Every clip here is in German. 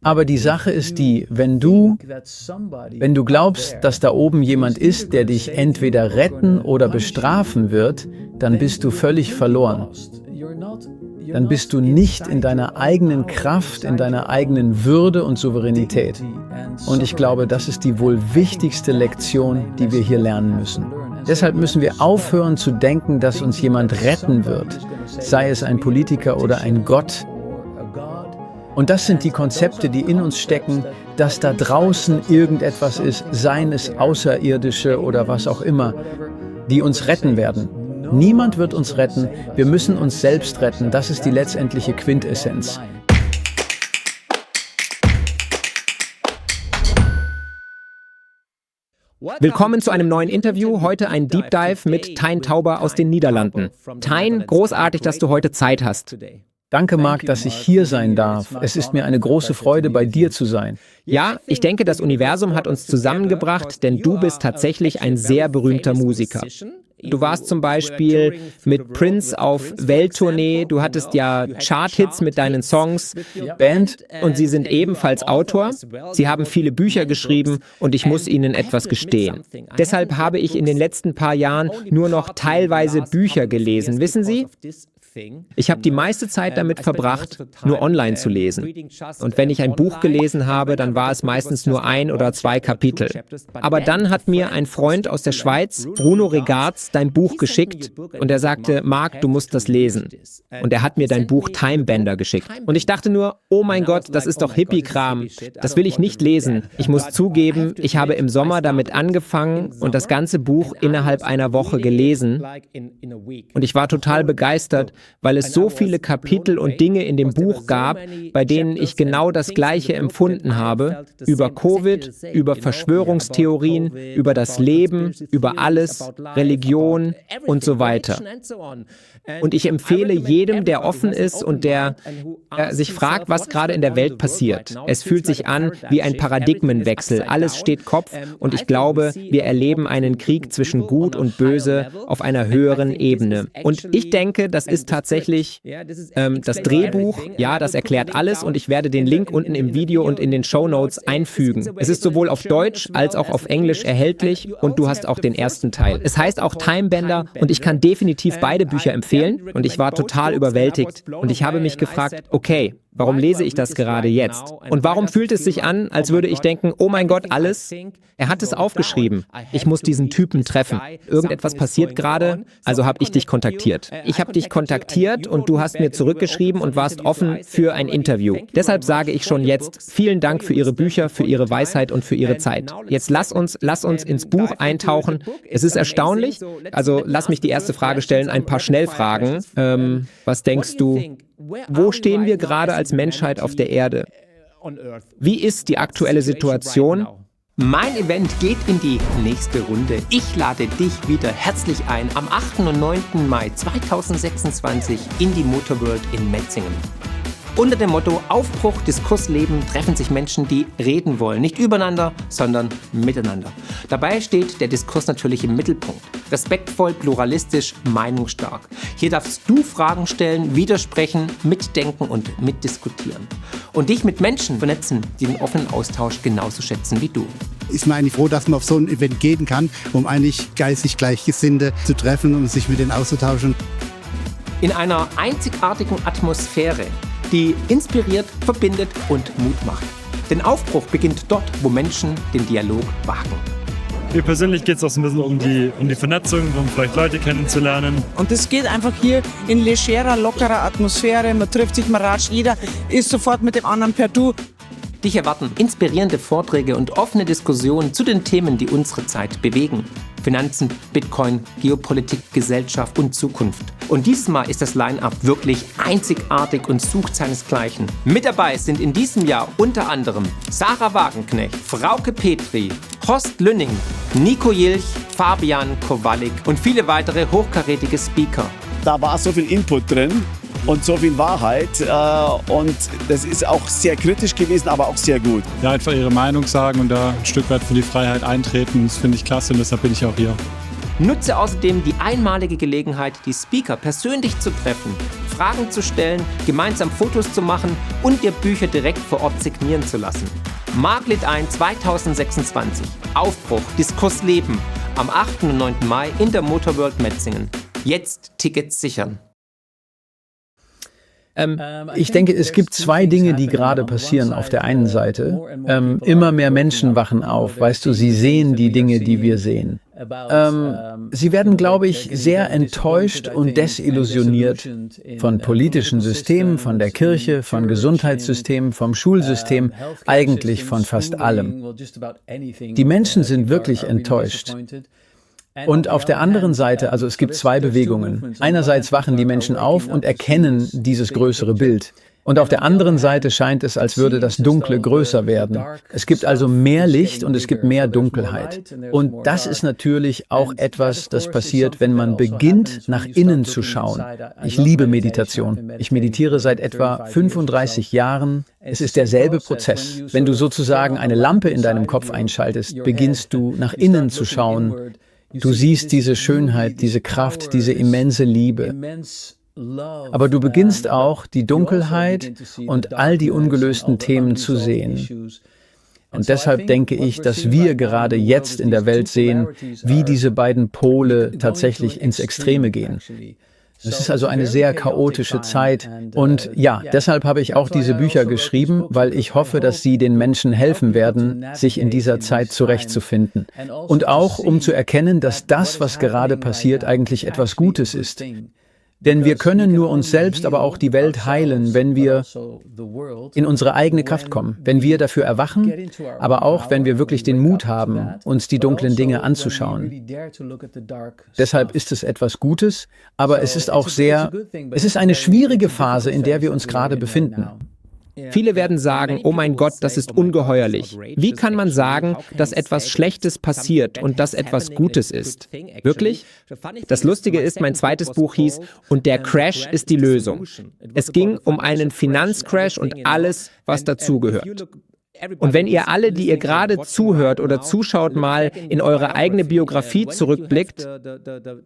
Aber die Sache ist die, wenn du glaubst, dass da oben jemand ist, der dich entweder retten oder bestrafen wird, dann bist du völlig verloren. Dann bist du nicht in deiner eigenen Kraft, in deiner eigenen Würde und Souveränität. Und ich glaube, das ist die wohl wichtigste Lektion, die wir hier lernen müssen. Deshalb müssen wir aufhören zu denken, dass uns jemand retten wird, sei es ein Politiker oder ein Gott. Und das sind die Konzepte, die in uns stecken, dass da draußen irgendetwas ist, seien es Außerirdische oder was auch immer, die uns retten werden. Niemand wird uns retten, wir müssen uns selbst retten, das ist die letztendliche Quintessenz. Willkommen zu einem neuen Interview, heute ein Deep Dive mit Tijn Tauber aus den Niederlanden. Tijn, großartig, dass du heute Zeit hast. Danke, Marc, dass ich hier sein darf. Es ist mir eine große Freude, bei dir zu sein. Ja, ich denke, das Universum hat uns zusammengebracht, denn du bist tatsächlich ein sehr berühmter Musiker. Du warst zum Beispiel mit Prince auf Welttournee, du hattest ja Charthits mit deinen Songs, Band, und sie sind ebenfalls Autor. Sie haben viele Bücher geschrieben und ich muss ihnen etwas gestehen. Deshalb habe ich in den letzten paar Jahren nur noch teilweise Bücher gelesen. Wissen Sie? Ich habe die meiste Zeit damit verbracht, nur online zu lesen. Und wenn ich ein Buch gelesen habe, dann war es meistens nur 1 oder 2 Kapitel. Aber dann hat mir ein Freund aus der Schweiz, Bruno Regards, dein Buch geschickt und er sagte, Marc, du musst das lesen. Und er hat mir dein Buch Timebender geschickt. Und ich dachte nur, oh mein Gott, das ist doch Hippie-Kram. Das will ich nicht lesen. Ich muss zugeben, ich habe im Sommer damit angefangen und das ganze Buch innerhalb einer Woche gelesen. Und ich war total begeistert, weil es so viele Kapitel und Dinge in dem Buch gab, bei denen ich genau das Gleiche empfunden habe, über Covid, über Verschwörungstheorien, über das Leben, über alles, Religion und so weiter. Und ich empfehle jedem, der offen ist und der sich fragt, was gerade in der Welt passiert. Es fühlt sich an wie ein Paradigmenwechsel. Alles steht Kopf und ich glaube, wir erleben einen Krieg zwischen Gut und Böse auf einer höheren Ebene. Und ich denke, das ist tatsächlich das Drehbuch, ja, das erklärt alles und ich werde den Link unten im Video und in den Shownotes einfügen. Es ist sowohl auf Deutsch als auch auf Englisch erhältlich und du hast auch den ersten Teil. Es heißt auch Timebender und ich kann definitiv beide Bücher empfehlen und ich war total überwältigt und ich habe mich gefragt, okay, warum lese ich das gerade jetzt? Und warum fühlt es sich an, als würde ich denken, oh mein Gott, alles? Er hat es aufgeschrieben. Ich muss diesen Typen treffen. Irgendetwas passiert gerade, also habe ich dich kontaktiert. Ich habe dich kontaktiert und du hast mir zurückgeschrieben und warst offen für ein Interview. Deshalb sage ich schon jetzt, vielen Dank für Ihre Bücher, für Ihre Weisheit und für Ihre Zeit. Jetzt lass uns ins Buch eintauchen. Es ist erstaunlich, also lass mich die erste Frage stellen, ein paar Schnellfragen. Was denkst du? Wo stehen wir gerade als Menschheit auf der Erde? Wie ist die aktuelle Situation? Mein Event geht in die nächste Runde. Ich lade dich wieder herzlich ein am 8. und 9. Mai 2026 in die Motorworld in Metzingen. Unter dem Motto Aufbruch, Diskurs, Leben treffen sich Menschen, die reden wollen. Nicht übereinander, sondern miteinander. Dabei steht der Diskurs natürlich im Mittelpunkt. Respektvoll, pluralistisch, meinungsstark. Hier darfst du Fragen stellen, widersprechen, mitdenken und mitdiskutieren. Und dich mit Menschen vernetzen, die den offenen Austausch genauso schätzen wie du. Ist man eigentlich froh, dass man auf so ein Event gehen kann, um eigentlich geistig Gleichgesinnte zu treffen und sich mit denen auszutauschen. In einer einzigartigen Atmosphäre, die inspiriert, verbindet und Mut macht. Denn Aufbruch beginnt dort, wo Menschen den Dialog wagen. Mir persönlich geht es auch so ein bisschen um die Vernetzung, um vielleicht Leute kennenzulernen. Und es geht einfach hier in legerer, lockerer Atmosphäre. Man trifft sich, man ratscht, jeder ist sofort mit dem anderen per Du. Dich erwarten inspirierende Vorträge und offene Diskussionen zu den Themen, die unsere Zeit bewegen. Finanzen, Bitcoin, Geopolitik, Gesellschaft und Zukunft. Und dieses Mal ist das Line-Up wirklich einzigartig und sucht seinesgleichen. Mit dabei sind in diesem Jahr unter anderem Sarah Wagenknecht, Frauke Petri, Horst Lünning, Nico Jilch, Fabian Kowalik und viele weitere hochkarätige Speaker. Da war so viel Input drin und so viel Wahrheit und das ist auch sehr kritisch gewesen, aber auch sehr gut. Ja, einfach ihre Meinung sagen und da ein Stück weit für die Freiheit eintreten, das finde ich klasse und deshalb bin ich auch hier. Nutze außerdem die einmalige Gelegenheit, die Speaker persönlich zu treffen, Fragen zu stellen, gemeinsam Fotos zu machen und dir Bücher direkt vor Ort signieren zu lassen. Markt ein 2026. Aufbruch, Diskurs leben. Am 8. und 9. Mai in der Motorworld Metzingen. Jetzt Tickets sichern. Ich denke, es gibt zwei Dinge, die gerade passieren. Auf der einen Seite, immer mehr Menschen wachen auf. Weißt du, sie sehen die Dinge, die wir sehen. Sie werden, glaube ich, sehr enttäuscht und desillusioniert von politischen Systemen, von der Kirche, von Gesundheitssystemen, vom Schulsystem, eigentlich von fast allem. Die Menschen sind wirklich enttäuscht. Und auf der anderen Seite, also es gibt zwei Bewegungen. Einerseits wachen die Menschen auf und erkennen dieses größere Bild. Und auf der anderen Seite scheint es, als würde das Dunkle größer werden. Es gibt also mehr Licht und es gibt mehr Dunkelheit. Und das ist natürlich auch etwas, das passiert, wenn man beginnt, nach innen zu schauen. Ich liebe Meditation. Ich meditiere seit etwa 35 Jahren. Es ist derselbe Prozess. Wenn du sozusagen eine Lampe in deinem Kopf einschaltest, beginnst du nach innen zu schauen. Du siehst diese Schönheit, diese Kraft, diese immense Liebe. Aber du beginnst auch, die Dunkelheit und all die ungelösten Themen zu sehen. Und deshalb denke ich, dass wir gerade jetzt in der Welt sehen, wie diese beiden Pole tatsächlich ins Extreme gehen. Es ist also eine sehr chaotische Zeit. Und ja, deshalb habe ich auch diese Bücher geschrieben, weil ich hoffe, dass sie den Menschen helfen werden, sich in dieser Zeit zurechtzufinden. Und auch, um zu erkennen, dass das, was gerade passiert, eigentlich etwas Gutes ist. Denn wir können nur uns selbst, aber auch die Welt heilen, wenn wir in unsere eigene Kraft kommen, wenn wir dafür erwachen, aber auch, wenn wir wirklich den Mut haben, uns die dunklen Dinge anzuschauen. Deshalb ist es etwas Gutes, aber es ist auch es ist eine schwierige Phase, in der wir uns gerade befinden. Viele werden sagen, oh mein Gott, das ist ungeheuerlich. Wie kann man sagen, dass etwas Schlechtes passiert und dass etwas Gutes ist? Wirklich? Das Lustige ist, mein zweites Buch hieß "Und der Crash ist die Lösung". Es ging um einen Finanzcrash und alles, was dazugehört. Und wenn ihr alle, die ihr gerade zuhört oder zuschaut, mal in eure eigene Biografie zurückblickt,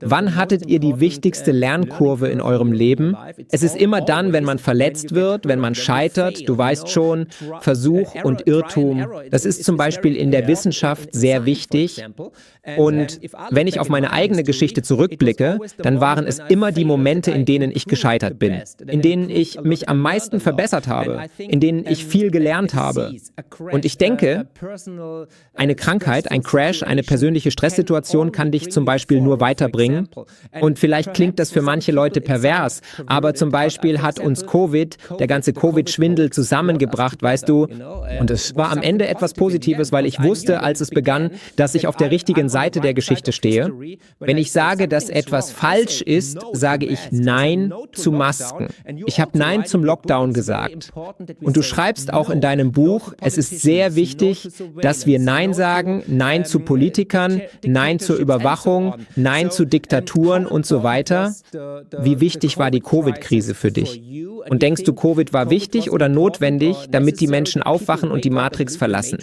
wann hattet ihr die wichtigste Lernkurve in eurem Leben? Es ist immer dann, wenn man verletzt wird, wenn man scheitert, du weißt schon, Versuch und Irrtum. Das ist zum Beispiel in der Wissenschaft sehr wichtig. Und wenn ich auf meine eigene Geschichte zurückblicke, dann waren es immer die Momente, in denen ich gescheitert bin, in denen ich mich am meisten verbessert habe, in denen ich viel gelernt habe. Und ich denke, eine Krankheit, ein Crash, eine persönliche Stresssituation kann dich zum Beispiel nur weiterbringen. Und vielleicht klingt das für manche Leute pervers, aber zum Beispiel hat uns Covid, der ganze Covid-Schwindel zusammengebracht, weißt du. Und es war am Ende etwas Positives, weil ich wusste, als es begann, dass ich auf der richtigen Seite der Geschichte stehe. Wenn ich sage, dass etwas falsch ist, sage ich Nein zu Masken. Ich habe Nein zum Lockdown gesagt. Und du schreibst auch in deinem Buch, es ist sehr wichtig, dass wir Nein sagen, Nein zu Politikern, Nein zur Überwachung, Nein zu Diktaturen und so weiter. Wie wichtig war die Covid-Krise für dich? Und denkst du, Covid war wichtig oder notwendig, damit die Menschen aufwachen und die Matrix verlassen?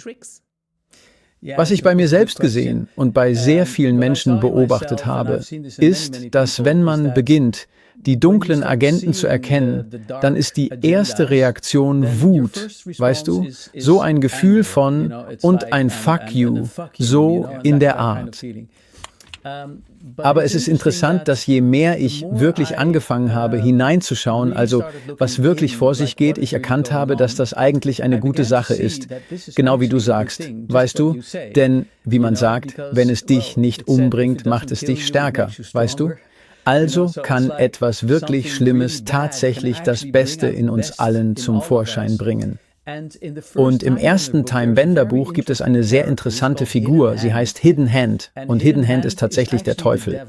Was ich bei mir selbst gesehen und bei sehr vielen Menschen beobachtet habe, ist, dass wenn man beginnt, die dunklen Agenten zu erkennen, dann ist die erste Reaktion Wut, weißt du? So ein Gefühl von und ein Fuck you, so in der Art. Aber es ist interessant, dass je mehr ich wirklich angefangen habe, hineinzuschauen, also was wirklich vor sich geht, ich erkannt habe, dass das eigentlich eine gute Sache ist. Genau wie du sagst, weißt du? Denn, wie man sagt, wenn es dich nicht umbringt, macht es dich stärker, weißt du? Also kann etwas wirklich Schlimmes tatsächlich das Beste in uns allen zum Vorschein bringen. Und im ersten Time Bender Buch gibt es eine sehr interessante Figur. Sie heißt Hidden Hand. Und Hidden Hand ist tatsächlich der Teufel.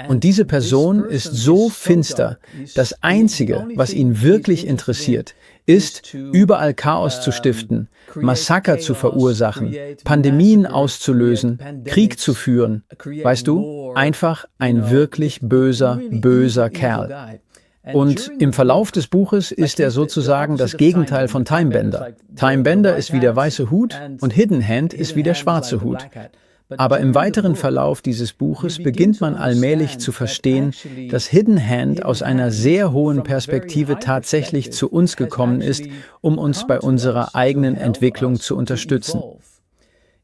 Und diese Person ist so finster, das Einzige, was ihn wirklich interessiert, ist, überall Chaos zu stiften, Massaker zu verursachen, Pandemien auszulösen, Krieg zu führen. Weißt du, einfach ein wirklich böser, böser Kerl. Und im Verlauf des Buches ist er sozusagen das Gegenteil von Time Bender. Time Bender ist wie der weiße Hut und Hidden Hand ist wie der schwarze Hut. Aber im weiteren Verlauf dieses Buches beginnt man allmählich zu verstehen, dass Hidden Hand aus einer sehr hohen Perspektive tatsächlich zu uns gekommen ist, um uns bei unserer eigenen Entwicklung zu unterstützen.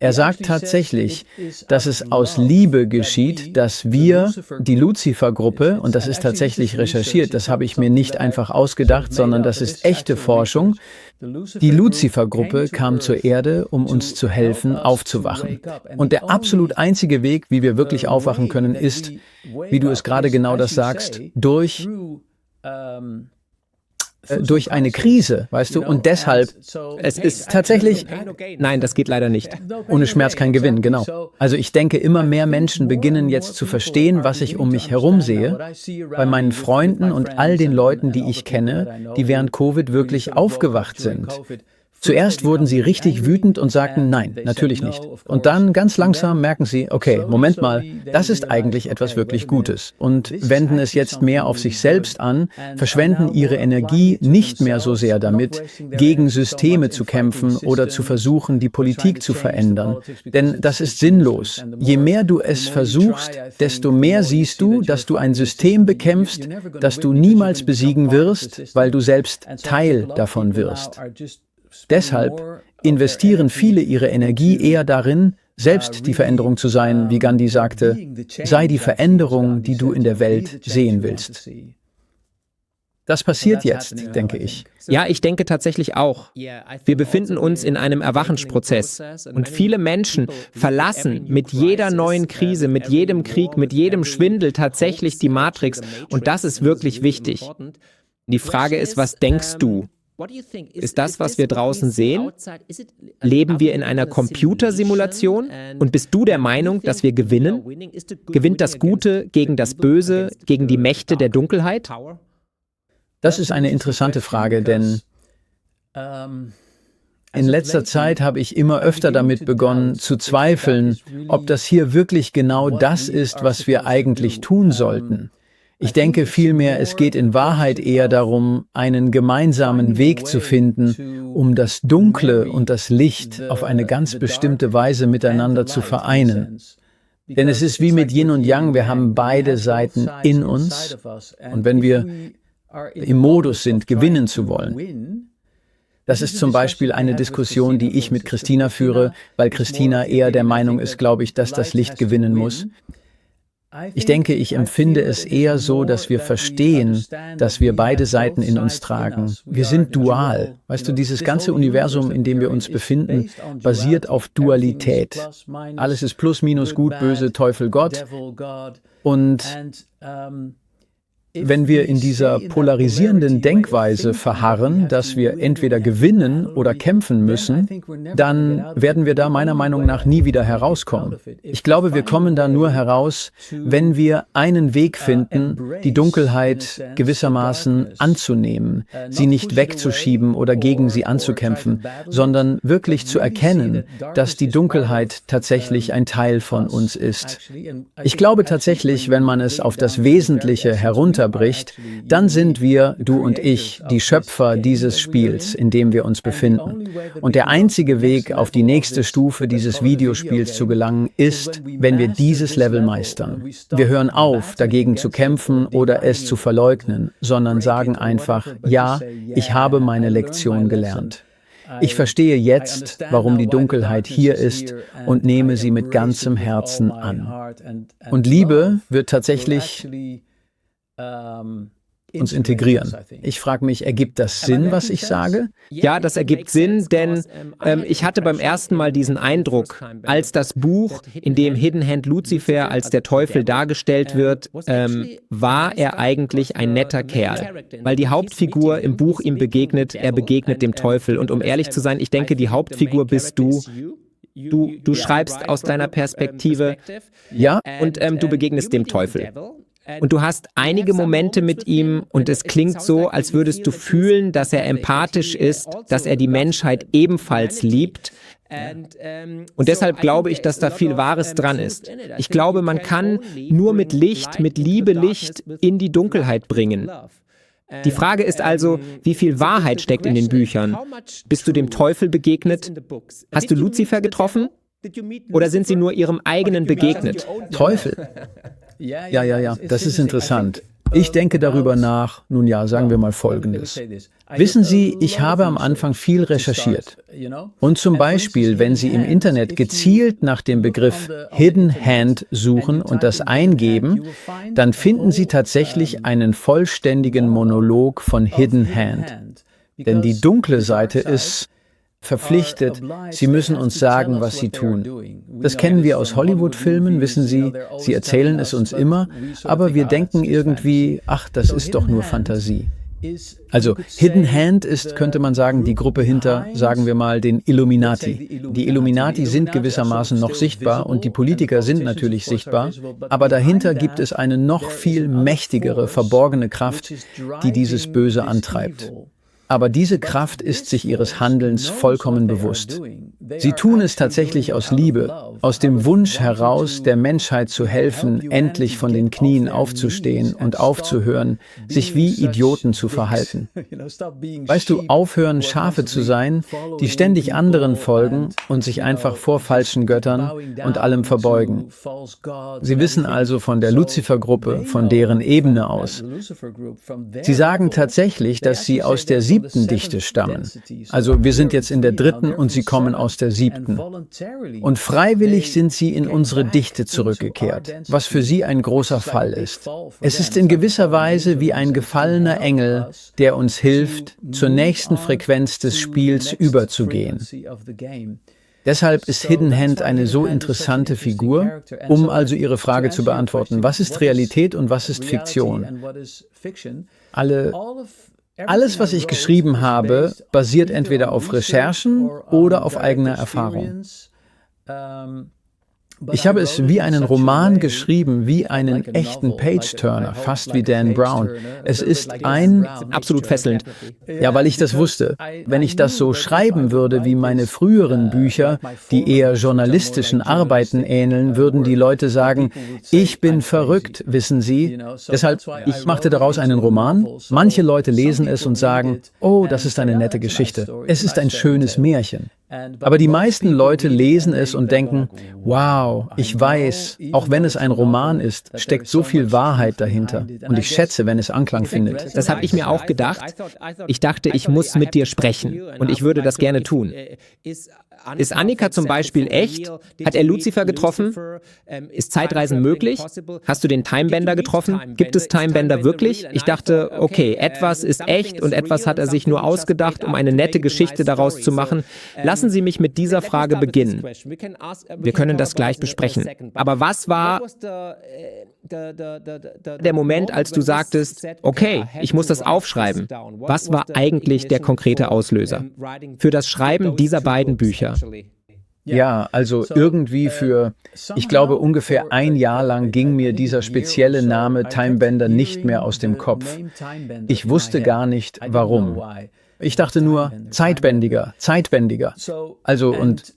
Er sagt tatsächlich, dass es aus Liebe geschieht, dass wir, die Lucifer-Gruppe, und das ist tatsächlich recherchiert, das habe ich mir nicht einfach ausgedacht, sondern das ist echte Forschung, die Lucifer-Gruppe kam zur Erde, um uns zu helfen, aufzuwachen. Und der absolut einzige Weg, wie wir wirklich aufwachen können, ist, wie du es gerade genau das sagst, durch eine Krise, weißt du? Und deshalb, es ist tatsächlich... Nein, das geht leider nicht. Ohne Schmerz kein Gewinn, genau. Also ich denke, immer mehr Menschen beginnen jetzt zu verstehen, was ich um mich herum sehe, bei meinen Freunden und all den Leuten, die ich kenne, die während Covid wirklich aufgewacht sind. Zuerst wurden sie richtig wütend und sagten, nein, natürlich nicht. Und dann ganz langsam merken sie, okay, Moment mal, das ist eigentlich etwas wirklich Gutes. Und wenden es jetzt mehr auf sich selbst an, verschwenden ihre Energie nicht mehr so sehr damit, gegen Systeme zu kämpfen oder zu versuchen, die Politik zu verändern. Denn das ist sinnlos. Je mehr du es versuchst, desto mehr siehst du, dass du ein System bekämpfst, das du niemals besiegen wirst, weil du selbst Teil davon wirst. Deshalb investieren viele ihre Energie eher darin, selbst die Veränderung zu sein, wie Gandhi sagte, sei die Veränderung, die du in der Welt sehen willst. Das passiert jetzt, denke ich. Ja, ich denke tatsächlich auch. Wir befinden uns in einem Erwachensprozess und viele Menschen verlassen mit jeder neuen Krise, mit jedem Krieg, mit jedem Schwindel tatsächlich die Matrix und das ist wirklich wichtig. Die Frage ist, was denkst du? Ist das, was wir draußen sehen? Leben wir in einer Computersimulation? Und bist du der Meinung, dass wir gewinnen? Gewinnt das Gute gegen das Böse, gegen die Mächte der Dunkelheit? Das ist eine interessante Frage, denn in letzter Zeit habe ich immer öfter damit begonnen zu zweifeln, ob das hier wirklich genau das ist, was wir eigentlich tun sollten. Ich denke vielmehr, es geht in Wahrheit eher darum, einen gemeinsamen Weg zu finden, um das Dunkle und das Licht auf eine ganz bestimmte Weise miteinander zu vereinen. Denn es ist wie mit Yin und Yang, wir haben beide Seiten in uns. Und wenn wir im Modus sind, gewinnen zu wollen, das ist zum Beispiel eine Diskussion, die ich mit Christina führe, weil Christina eher der Meinung ist, glaube ich, dass das Licht gewinnen muss. Ich denke, ich empfinde es eher so, dass wir verstehen, dass wir beide Seiten in uns tragen. Wir sind dual. Weißt du, dieses ganze Universum, in dem wir uns befinden, basiert auf Dualität. Alles ist Plus, Minus, Gut, Böse, Teufel, Gott. Und wenn wir in dieser polarisierenden Denkweise verharren, dass wir entweder gewinnen oder kämpfen müssen, dann werden wir da meiner Meinung nach nie wieder herauskommen. Ich glaube, wir kommen da nur heraus, wenn wir einen Weg finden, die Dunkelheit gewissermaßen anzunehmen, sie nicht wegzuschieben oder gegen sie anzukämpfen, sondern wirklich zu erkennen, dass die Dunkelheit tatsächlich ein Teil von uns ist. Ich glaube tatsächlich, wenn man es auf das Wesentliche herunterbricht, dann sind wir, du und ich, die Schöpfer dieses Spiels, in dem wir uns befinden. Und der einzige Weg, auf die nächste Stufe dieses Videospiels zu gelangen, ist, wenn wir dieses Level meistern. Wir hören auf, dagegen zu kämpfen oder es zu verleugnen, sondern sagen einfach, ja, ich habe meine Lektion gelernt. Ich verstehe jetzt, warum die Dunkelheit hier ist und nehme sie mit ganzem Herzen an. Und Liebe wird tatsächlich uns integrieren. Ich frage mich, ergibt das Sinn, was ich sage? Ja, das ergibt Sinn, denn ich hatte beim ersten Mal diesen Eindruck, als das Buch, in dem Hidden Hand Lucifer als der Teufel dargestellt wird, war er eigentlich ein netter Kerl, weil die Hauptfigur im Buch ihm begegnet, er begegnet dem Teufel. Und um ehrlich zu sein, ich denke, die Hauptfigur bist du. Du schreibst aus deiner Perspektive, ja, und du begegnest dem Teufel. Und du hast einige Momente mit ihm und es klingt so, als würdest du fühlen, dass er empathisch ist, dass er die Menschheit ebenfalls liebt. Und deshalb glaube ich, dass da viel Wahres dran ist. Ich glaube, man kann nur mit Licht, mit Liebe Licht in die Dunkelheit bringen. Die Frage ist also, wie viel Wahrheit steckt in den Büchern? Bist du dem Teufel begegnet? Hast du Lucifer getroffen? Oder sind Sie nur Ihrem eigenen begegnet? Teufel. Ja, das ist interessant. Ich denke darüber nach, nun ja, sagen wir mal Folgendes. Wissen Sie, ich habe am Anfang viel recherchiert. Und zum Beispiel, wenn Sie im Internet gezielt nach dem Begriff Hidden Hand suchen und das eingeben, dann finden Sie tatsächlich einen vollständigen Monolog von Hidden Hand. Denn die dunkle Seite ist verpflichtet, sie müssen uns sagen, was sie tun. Das kennen wir aus Hollywood-Filmen, wissen Sie, sie erzählen es uns immer, aber wir denken irgendwie, ach, das ist doch nur Fantasie. Also Hidden Hand ist, könnte man sagen, die Gruppe hinter, sagen wir mal, den Illuminati. Die Illuminati sind gewissermaßen noch sichtbar und die Politiker sind natürlich sichtbar, aber dahinter gibt es eine noch viel mächtigere, verborgene Kraft, die dieses Böse antreibt. Aber diese Kraft ist sich ihres Handelns vollkommen bewusst. Sie tun es tatsächlich aus Liebe, aus dem Wunsch heraus, der Menschheit zu helfen, endlich von den Knien aufzustehen und aufzuhören, sich wie Idioten zu verhalten. Weißt du, aufhören, Schafe zu sein, die ständig anderen folgen und sich einfach vor falschen Göttern und allem verbeugen. Sie wissen also von der Luzifer-Gruppe, von deren Ebene aus. Sie sagen tatsächlich, dass sie aus der 7. Dichte stammen. Also wir sind jetzt in der 3. und sie kommen aus der 7. Und freiwillig sind sie in unsere Dichte zurückgekehrt, was für sie ein großer Fall ist. Es ist in gewisser Weise wie ein gefallener Engel, der uns hilft, zur nächsten Frequenz des Spiels überzugehen. Deshalb ist Hidden Hand eine so interessante Figur, um also Ihre Frage zu beantworten. Was ist Realität und was ist Fiktion? Alles, was ich geschrieben habe, basiert entweder auf Recherchen oder auf eigener Erfahrung. Ich habe es wie einen Roman geschrieben, wie einen echten Page-Turner, fast wie Dan Brown. Es ist absolut fesselnd. Ja, weil ich das wusste. Wenn ich das so schreiben würde wie meine früheren Bücher, die eher journalistischen Arbeiten ähneln, würden die Leute sagen, ich bin verrückt, wissen Sie. Deshalb, ich machte daraus einen Roman. Manche Leute lesen es und sagen, oh, das ist eine nette Geschichte. Es ist ein schönes Märchen. Aber die meisten Leute lesen es und denken, wow, ich weiß, auch wenn es ein Roman ist, steckt so viel Wahrheit dahinter. Und ich schätze, wenn es Anklang findet. Das habe ich mir auch gedacht. Ich dachte, ich muss mit dir sprechen und ich würde das gerne tun. Ist Annika zum Beispiel echt? Hat er Lucifer getroffen? Ist Zeitreisen möglich? Hast du den Timebender getroffen? Gibt es Timebender wirklich? Ich dachte, okay, etwas ist echt und etwas hat er sich nur ausgedacht, um eine nette Geschichte daraus zu machen. Lassen Sie mich mit dieser Frage beginnen. Wir können das gleich besprechen. Aber was war der Moment, als du sagtest, okay, ich muss das aufschreiben? Was war eigentlich der konkrete Auslöser für das Schreiben dieser beiden Bücher? Ja, also irgendwie ich glaube, ungefähr ein Jahr lang ging mir dieser spezielle Name Timebender nicht mehr aus dem Kopf. Ich wusste gar nicht, warum. Ich dachte nur, Zeitbändiger. Also und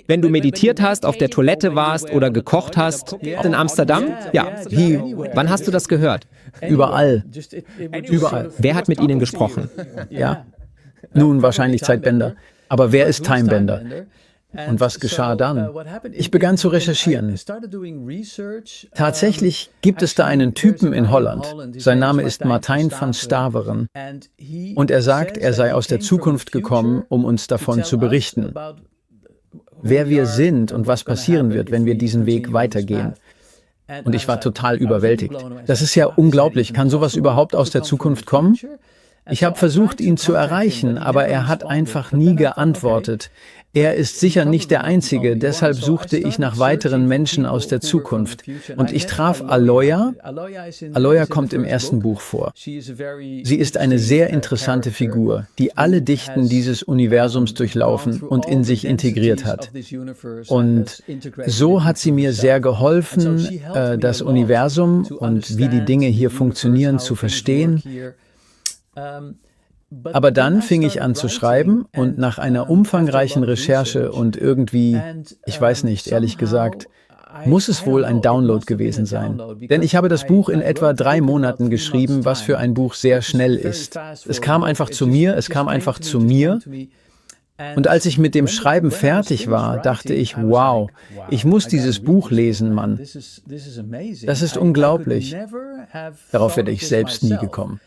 wenn du meditiert hast, auf der Toilette warst oder gekocht hast, in Amsterdam? Ja. Wann hast du das gehört? Überall. Wer hat mit ihnen gesprochen? Ja. Nun wahrscheinlich Zeitbänder. Aber wer ist Timebender? Und was geschah dann? Ich begann zu recherchieren. Tatsächlich gibt es da einen Typen in Holland. Sein Name ist Martijn van Staveren. Und er sagt, er sei aus der Zukunft gekommen, um uns davon zu berichten. Wer wir sind und was passieren wird, wenn wir diesen Weg weitergehen. Und ich war total überwältigt. Das ist ja unglaublich. Kann sowas überhaupt aus der Zukunft kommen? Ich habe versucht, ihn zu erreichen, aber er hat einfach nie geantwortet. Er ist sicher nicht der Einzige, deshalb suchte ich nach weiteren Menschen aus der Zukunft. Und ich traf Aloya. Aloya kommt im ersten Buch vor. Sie ist eine sehr interessante Figur, die alle Dichten dieses Universums durchlaufen und in sich integriert hat. Und so hat sie mir sehr geholfen, das Universum und wie die Dinge hier funktionieren zu verstehen. Aber dann fing ich an zu schreiben und nach einer umfangreichen Recherche und irgendwie, ich weiß nicht, ehrlich gesagt, muss es wohl ein Download gewesen sein. Denn ich habe das Buch in etwa 3 Monaten geschrieben, was für ein Buch sehr schnell ist. Es kam einfach zu mir. Und als ich mit dem Schreiben fertig war, dachte ich, wow, ich muss dieses Buch lesen, Mann. Das ist unglaublich. Darauf wäre ich selbst nie gekommen.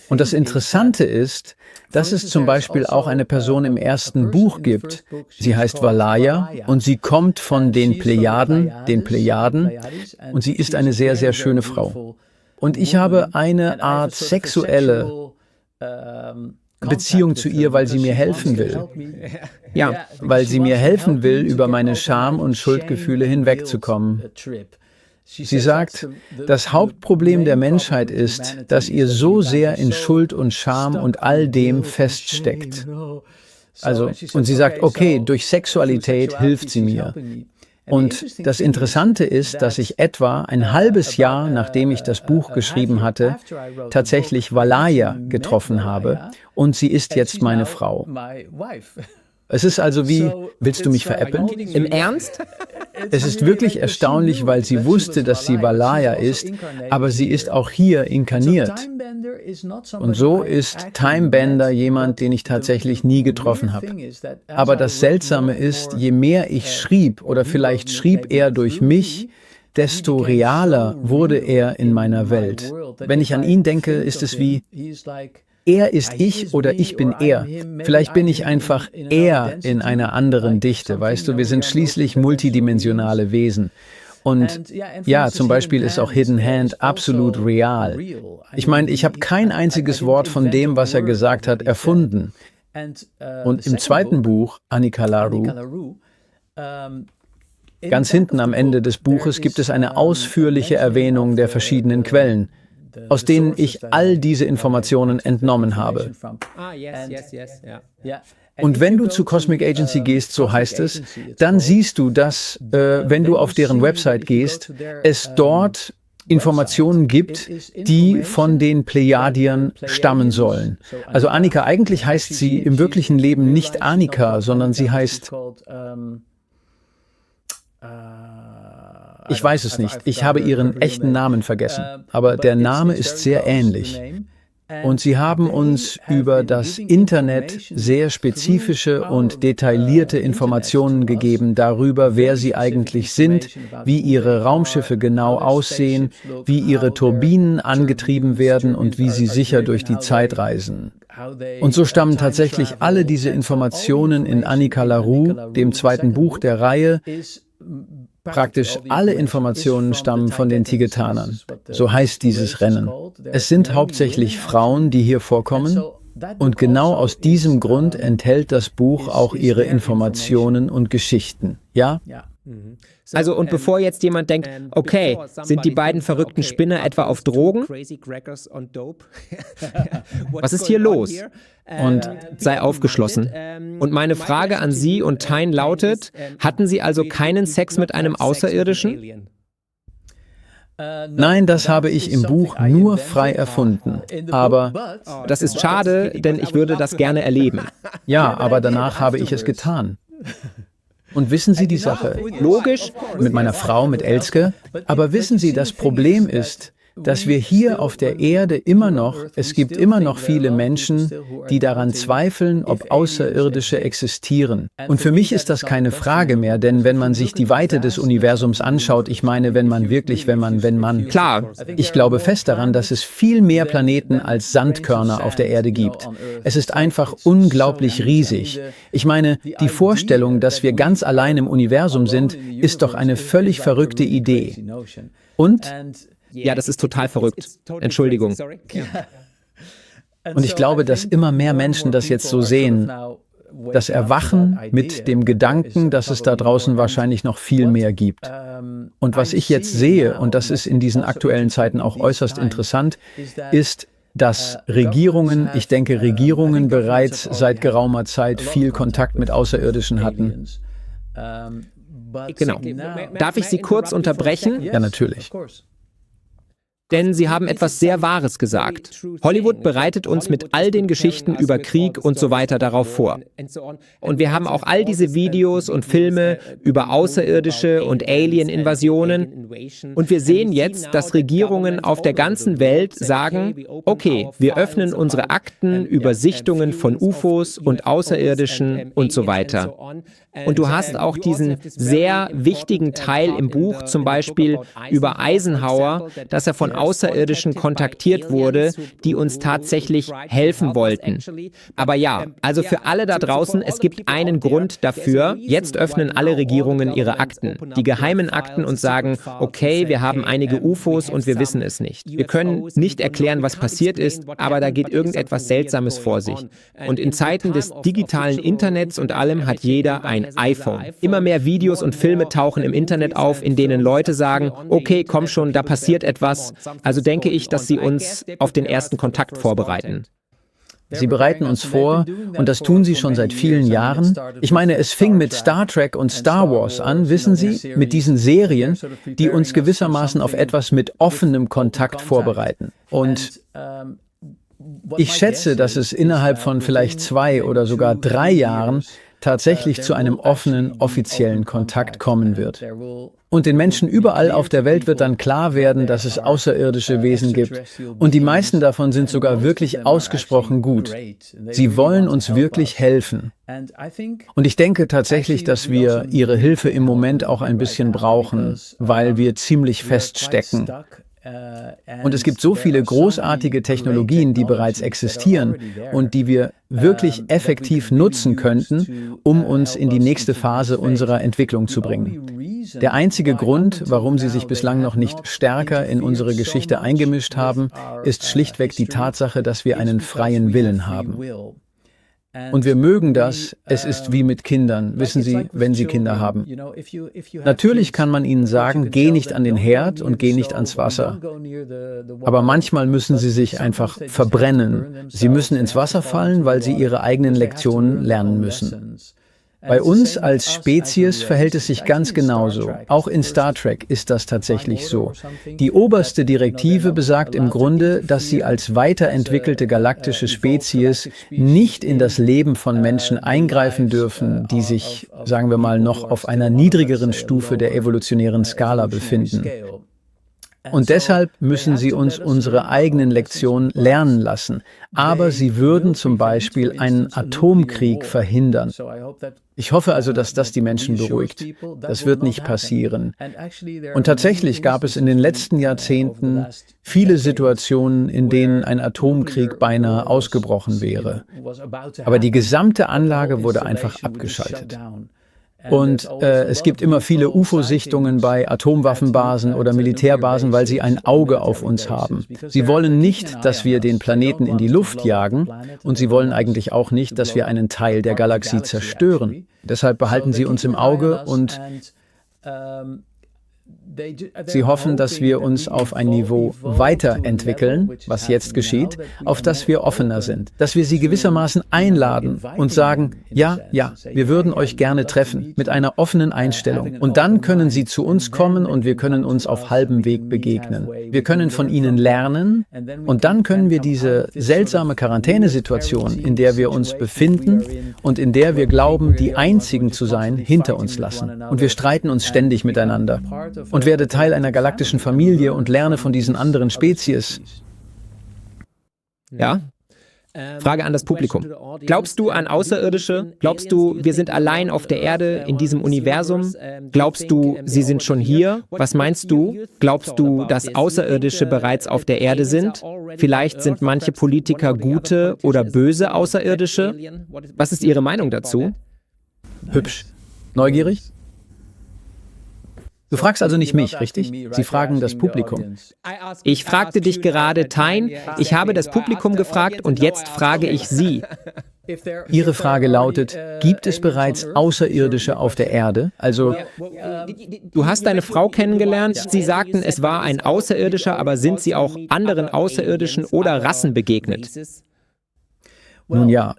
Und das Interessante ist, dass es zum Beispiel auch eine Person im ersten Buch gibt. Sie heißt Valaya und sie kommt von den Plejaden, und sie ist eine sehr, sehr schöne Frau. Und ich habe eine Art sexuelle Beziehung zu ihr, weil sie mir helfen will. Ja, weil sie mir helfen will, über meine Scham- und Schuldgefühle hinwegzukommen. Sie sagt, das Hauptproblem der Menschheit ist, dass ihr so sehr in Schuld und Scham und all dem feststeckt. Und sie sagt, okay, durch Sexualität hilft sie mir. Und das Interessante ist, dass ich etwa ein halbes Jahr, nachdem ich das Buch geschrieben hatte, tatsächlich Valaya getroffen habe und sie ist jetzt meine Frau. Es ist also wie, willst du mich veräppeln? Im Ernst? Es ist wirklich erstaunlich, weil sie wusste, dass sie Valaya ist, aber sie ist auch hier inkarniert. Und so ist Time Bender jemand, den ich tatsächlich nie getroffen habe. Aber das Seltsame ist, je mehr ich schrieb, oder vielleicht schrieb er durch mich, desto realer wurde er in meiner Welt. Wenn ich an ihn denke, ist es wie, er ist ich oder ich bin er. Vielleicht bin ich einfach er in einer anderen Dichte, weißt du? Wir sind schließlich multidimensionale Wesen. Und ja, zum Beispiel ist auch Hidden Hand absolut real. Ich meine, ich habe kein einziges Wort von dem, was er gesagt hat, erfunden. Und im zweiten Buch, Anikalaru, ganz hinten am Ende des Buches gibt es eine ausführliche Erwähnung der verschiedenen Quellen, aus denen ich all diese Informationen entnommen habe. Und wenn du zu Cosmic Agency gehst, so heißt es, dann siehst du, dass, wenn du auf deren Website gehst, es dort Informationen gibt, die von den Plejadiern stammen sollen. Also Annika, eigentlich heißt sie im wirklichen Leben nicht Annika, sondern sie heißt... Ich weiß es nicht. Ich habe ihren echten Namen vergessen. Aber der Name ist sehr ähnlich. Und sie haben uns über das Internet sehr spezifische und detaillierte Informationen gegeben darüber, wer sie eigentlich sind, wie ihre Raumschiffe genau aussehen, wie ihre Turbinen angetrieben werden und wie sie sicher durch die Zeit reisen. Und so stammen tatsächlich alle diese Informationen in Anikalaru, dem zweiten Buch der Reihe. Praktisch alle Informationen stammen von den Tigetanern. So heißt dieses Rennen. Es sind hauptsächlich Frauen, die hier vorkommen. Und genau aus diesem Grund enthält das Buch auch ihre Informationen und Geschichten. Ja? Also und bevor jetzt jemand denkt, okay, sind die beiden verrückten Spinner etwa auf Drogen? Was ist hier los? Und sei aufgeschlossen. Und meine Frage an Sie und Tyne lautet, hatten Sie also keinen Sex mit einem Außerirdischen? Nein, das habe ich im Buch nur frei erfunden. Aber das ist schade, denn ich würde das gerne erleben. Ja, aber danach habe ich es getan. Und wissen Sie die Sache? Logisch. Mit meiner Frau, mit Elske. Aber wissen Sie, das Problem ist, dass wir hier auf der Erde es gibt immer noch viele Menschen, die daran zweifeln, ob Außerirdische existieren. Und für mich ist das keine Frage mehr, denn wenn man sich die Weite des Universums anschaut, ich meine, wenn man... Klar. Ich glaube fest daran, dass es viel mehr Planeten als Sandkörner auf der Erde gibt. Es ist einfach unglaublich riesig. Ich meine, die Vorstellung, dass wir ganz allein im Universum sind, ist doch eine völlig verrückte Idee. Und... Ja, das ist total verrückt. Entschuldigung. Und ich glaube, dass immer mehr Menschen das jetzt so sehen. Das Erwachen mit dem Gedanken, dass es da draußen wahrscheinlich noch viel mehr gibt. Und was ich jetzt sehe, und das ist in diesen aktuellen Zeiten auch äußerst interessant, ist, dass Regierungen bereits seit geraumer Zeit viel Kontakt mit Außerirdischen hatten. Genau. Darf ich Sie kurz unterbrechen? Ja, natürlich. Denn sie haben etwas sehr Wahres gesagt. Hollywood bereitet uns mit all den Geschichten über Krieg und so weiter darauf vor. Und wir haben auch all diese Videos und Filme über Außerirdische und Alien-Invasionen. Und wir sehen jetzt, dass Regierungen auf der ganzen Welt sagen, okay, wir öffnen unsere Akten über Sichtungen von UFOs und Außerirdischen und so weiter. Und du hast auch diesen sehr wichtigen Teil im Buch, zum Beispiel über Eisenhower, dass er von Außerirdischen kontaktiert wurde, die uns tatsächlich helfen wollten. Aber ja, also für alle da draußen, es gibt einen Grund dafür. Jetzt öffnen alle Regierungen ihre Akten, die geheimen Akten, und sagen, okay, wir haben einige UFOs und wir wissen es nicht. Wir können nicht erklären, was passiert ist, aber da geht irgendetwas Seltsames vor sich. Und in Zeiten des digitalen Internets und allem hat jeder ein iPhone. Immer mehr Videos und Filme tauchen im Internet auf, in denen Leute sagen, okay, komm schon, da passiert etwas. Also denke ich, dass sie uns auf den ersten Kontakt vorbereiten. Sie bereiten uns vor, und das tun sie schon seit vielen Jahren. Ich meine, es fing mit Star Trek und Star Wars an, wissen Sie, mit diesen Serien, die uns gewissermaßen auf etwas mit offenem Kontakt vorbereiten. Und ich schätze, dass es innerhalb von vielleicht 2 oder sogar 3 Jahren tatsächlich zu einem offenen, offiziellen Kontakt kommen wird. Und den Menschen überall auf der Welt wird dann klar werden, dass es außerirdische Wesen gibt. Und die meisten davon sind sogar wirklich ausgesprochen gut. Sie wollen uns wirklich helfen. Und ich denke tatsächlich, dass wir ihre Hilfe im Moment auch ein bisschen brauchen, weil wir ziemlich feststecken. Und es gibt so viele großartige Technologien, die bereits existieren und die wir wirklich effektiv nutzen könnten, um uns in die nächste Phase unserer Entwicklung zu bringen. Der einzige Grund, warum sie sich bislang noch nicht stärker in unsere Geschichte eingemischt haben, ist schlichtweg die Tatsache, dass wir einen freien Willen haben. Und wir mögen das, es ist wie mit Kindern, wissen Sie, wenn Sie Kinder haben. Natürlich kann man ihnen sagen, geh nicht an den Herd und geh nicht ans Wasser. Aber manchmal müssen sie sich einfach verbrennen. Sie müssen ins Wasser fallen, weil sie ihre eigenen Lektionen lernen müssen. Bei uns als Spezies verhält es sich ganz genauso. Auch in Star Trek ist das tatsächlich so. Die oberste Direktive besagt im Grunde, dass sie als weiterentwickelte galaktische Spezies nicht in das Leben von Menschen eingreifen dürfen, die sich, sagen wir mal, noch auf einer niedrigeren Stufe der evolutionären Skala befinden. Und deshalb müssen sie uns unsere eigenen Lektionen lernen lassen. Aber sie würden zum Beispiel einen Atomkrieg verhindern. Ich hoffe also, dass das die Menschen beruhigt. Das wird nicht passieren. Und tatsächlich gab es in den letzten Jahrzehnten viele Situationen, in denen ein Atomkrieg beinahe ausgebrochen wäre. Aber die gesamte Anlage wurde einfach abgeschaltet. Und es gibt immer viele UFO-Sichtungen bei Atomwaffenbasen oder Militärbasen, weil sie ein Auge auf uns haben. Sie wollen nicht, dass wir den Planeten in die Luft jagen, und sie wollen eigentlich auch nicht, dass wir einen Teil der Galaxie zerstören. Deshalb behalten sie uns im Auge, und sie hoffen, dass wir uns auf ein Niveau weiterentwickeln, was jetzt geschieht, auf das wir offener sind. Dass wir sie gewissermaßen einladen und sagen, ja, wir würden euch gerne treffen, mit einer offenen Einstellung. Und dann können sie zu uns kommen und wir können uns auf halbem Weg begegnen. Wir können von ihnen lernen, und dann können wir diese seltsame Quarantänesituation, in der wir uns befinden und in der wir glauben, die Einzigen zu sein, hinter uns lassen. Und wir streiten uns ständig miteinander. Und werde Teil einer galaktischen Familie und lerne von diesen anderen Spezies. Ja? Frage an das Publikum. Glaubst du an Außerirdische? Glaubst du, wir sind allein auf der Erde in diesem Universum? Glaubst du, sie sind schon hier? Was meinst du? Glaubst du, dass Außerirdische bereits auf der Erde sind? Vielleicht sind manche Politiker gute oder böse Außerirdische? Was ist Ihre Meinung dazu? Hübsch. Neugierig? Du fragst also nicht mich, richtig? Sie fragen das Publikum. Ich fragte dich gerade, Tyne. Ich habe das Publikum gefragt und jetzt frage ich Sie. Ihre Frage lautet, gibt es bereits Außerirdische auf der Erde? Also, du hast deine Frau kennengelernt. Sie sagten, es war ein Außerirdischer, aber sind Sie auch anderen Außerirdischen oder Rassen begegnet? Nun ja,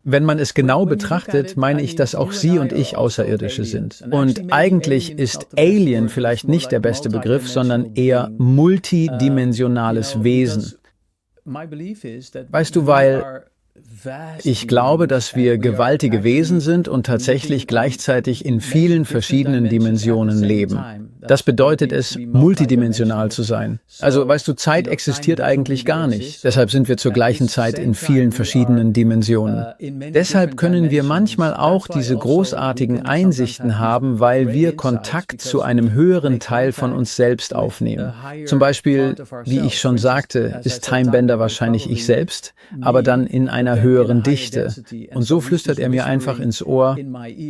Wenn man es genau betrachtet, meine ich, dass auch Sie und ich Außerirdische sind. Und eigentlich ist Alien vielleicht nicht der beste Begriff, sondern eher multidimensionales Wesen. Weißt du, weil ich glaube, dass wir gewaltige Wesen sind und tatsächlich gleichzeitig in vielen verschiedenen Dimensionen leben. Das bedeutet es, multidimensional zu sein. Also, weißt du, Zeit existiert eigentlich gar nicht. Deshalb sind wir zur gleichen Zeit in vielen verschiedenen Dimensionen. Deshalb können wir manchmal auch diese großartigen Einsichten haben, weil wir Kontakt zu einem höheren Teil von uns selbst aufnehmen. Zum Beispiel, wie ich schon sagte, ist Time Bender wahrscheinlich ich selbst, aber dann in einer höheren Dichte. Und so flüstert er mir einfach ins Ohr.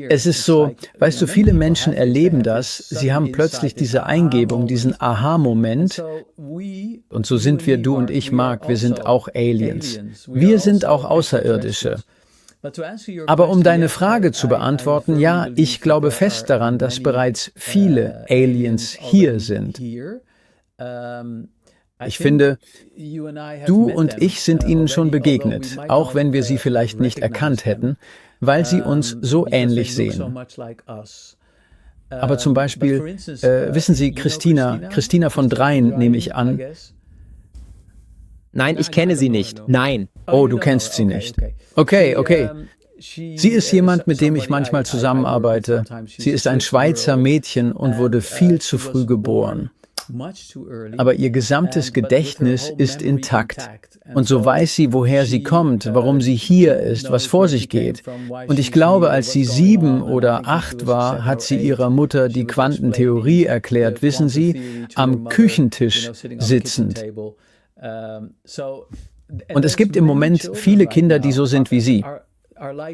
Es ist so, weißt du, viele Menschen erleben das, sie haben plötzlich diese Eingebung, diesen Aha-Moment. Und so sind wir, du und ich, Mark, wir sind auch Aliens. Wir sind auch Außerirdische. Aber um deine Frage zu beantworten, ja, ich glaube fest daran, dass bereits viele Aliens hier sind. Ich finde, du und ich sind ihnen schon begegnet, auch wenn wir sie vielleicht nicht erkannt hätten, weil sie uns so ähnlich sehen. Aber zum Beispiel, wissen Sie, Christina von Dreien, nehme ich an. Nein, ich kenne sie nicht. Nein. Oh, du kennst sie nicht. Okay. Sie ist jemand, mit dem ich manchmal zusammenarbeite. Sie ist ein Schweizer Mädchen und wurde viel zu früh geboren. Aber ihr gesamtes Gedächtnis ist intakt. Und so weiß sie, woher sie kommt, warum sie hier ist, was vor sich geht. Und ich glaube, als sie 7 oder 8 war, hat sie ihrer Mutter die Quantentheorie erklärt, wissen Sie, am Küchentisch sitzend. Und es gibt im Moment viele Kinder, die so sind wie sie.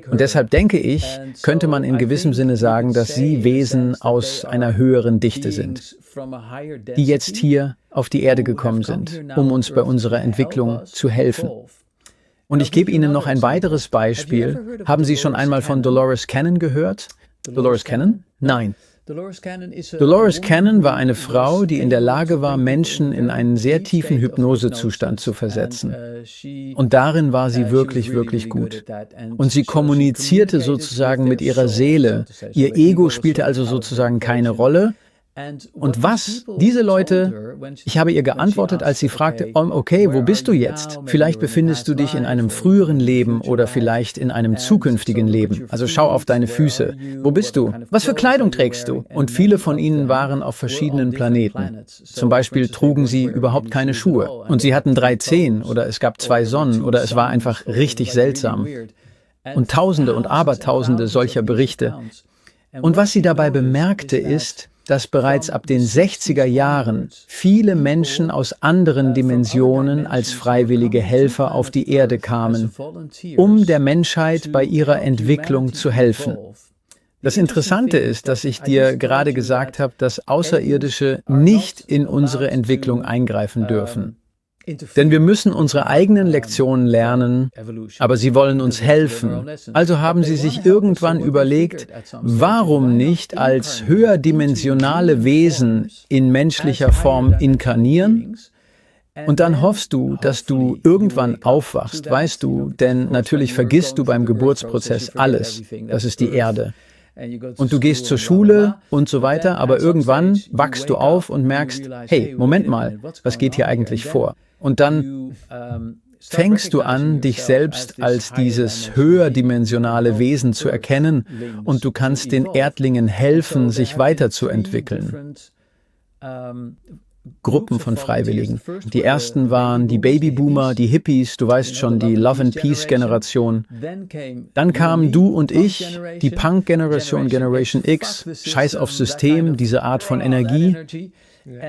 Und deshalb denke ich, könnte man in gewissem Sinne sagen, dass sie Wesen aus einer höheren Dichte sind, die jetzt hier auf die Erde gekommen sind, um uns bei unserer Entwicklung zu helfen. Und ich gebe Ihnen noch ein weiteres Beispiel. Haben Sie schon einmal von Dolores Cannon gehört? Dolores Cannon? Nein. Dolores Cannon war eine Frau, die in der Lage war, Menschen in einen sehr tiefen Hypnosezustand zu versetzen. Und darin war sie wirklich, wirklich gut. Und sie kommunizierte sozusagen mit ihrer Seele. Ihr Ego spielte also sozusagen keine Rolle. Und was? Diese Leute, ich habe ihr geantwortet, als sie fragte, okay, wo bist du jetzt? Vielleicht befindest du dich in einem früheren Leben oder vielleicht in einem zukünftigen Leben. Also schau auf deine Füße. Wo bist du? Was für Kleidung trägst du? Und viele von ihnen waren auf verschiedenen Planeten. Zum Beispiel trugen sie überhaupt keine Schuhe. Und sie hatten 3 Zehen oder es gab 2 Sonnen oder es war einfach richtig seltsam. Und Tausende und Abertausende solcher Berichte. Und was sie dabei bemerkte ist, dass bereits ab den 60er Jahren viele Menschen aus anderen Dimensionen als freiwillige Helfer auf die Erde kamen, um der Menschheit bei ihrer Entwicklung zu helfen. Das Interessante ist, dass ich dir gerade gesagt habe, dass Außerirdische nicht in unsere Entwicklung eingreifen dürfen. Denn wir müssen unsere eigenen Lektionen lernen, aber sie wollen uns helfen. Also haben sie sich irgendwann überlegt, warum nicht als höherdimensionale Wesen in menschlicher Form inkarnieren? Und dann hoffst du, dass du irgendwann aufwachst, weißt du, denn natürlich vergisst du beim Geburtsprozess alles. Das ist die Erde. Und du gehst zur Schule und so weiter, aber irgendwann wachst du auf und merkst, hey, Moment mal, was geht hier eigentlich vor? Und dann fängst du an, dich selbst als dieses höherdimensionale Wesen zu erkennen und du kannst den Erdlingen helfen, sich weiterzuentwickeln. Gruppen von Freiwilligen. Die ersten waren die Babyboomer, die Hippies, du weißt schon, die Love-and-Peace-Generation. Dann kamen du und ich, die Punk-Generation, Generation X, Scheiß aufs System, diese Art von Energie.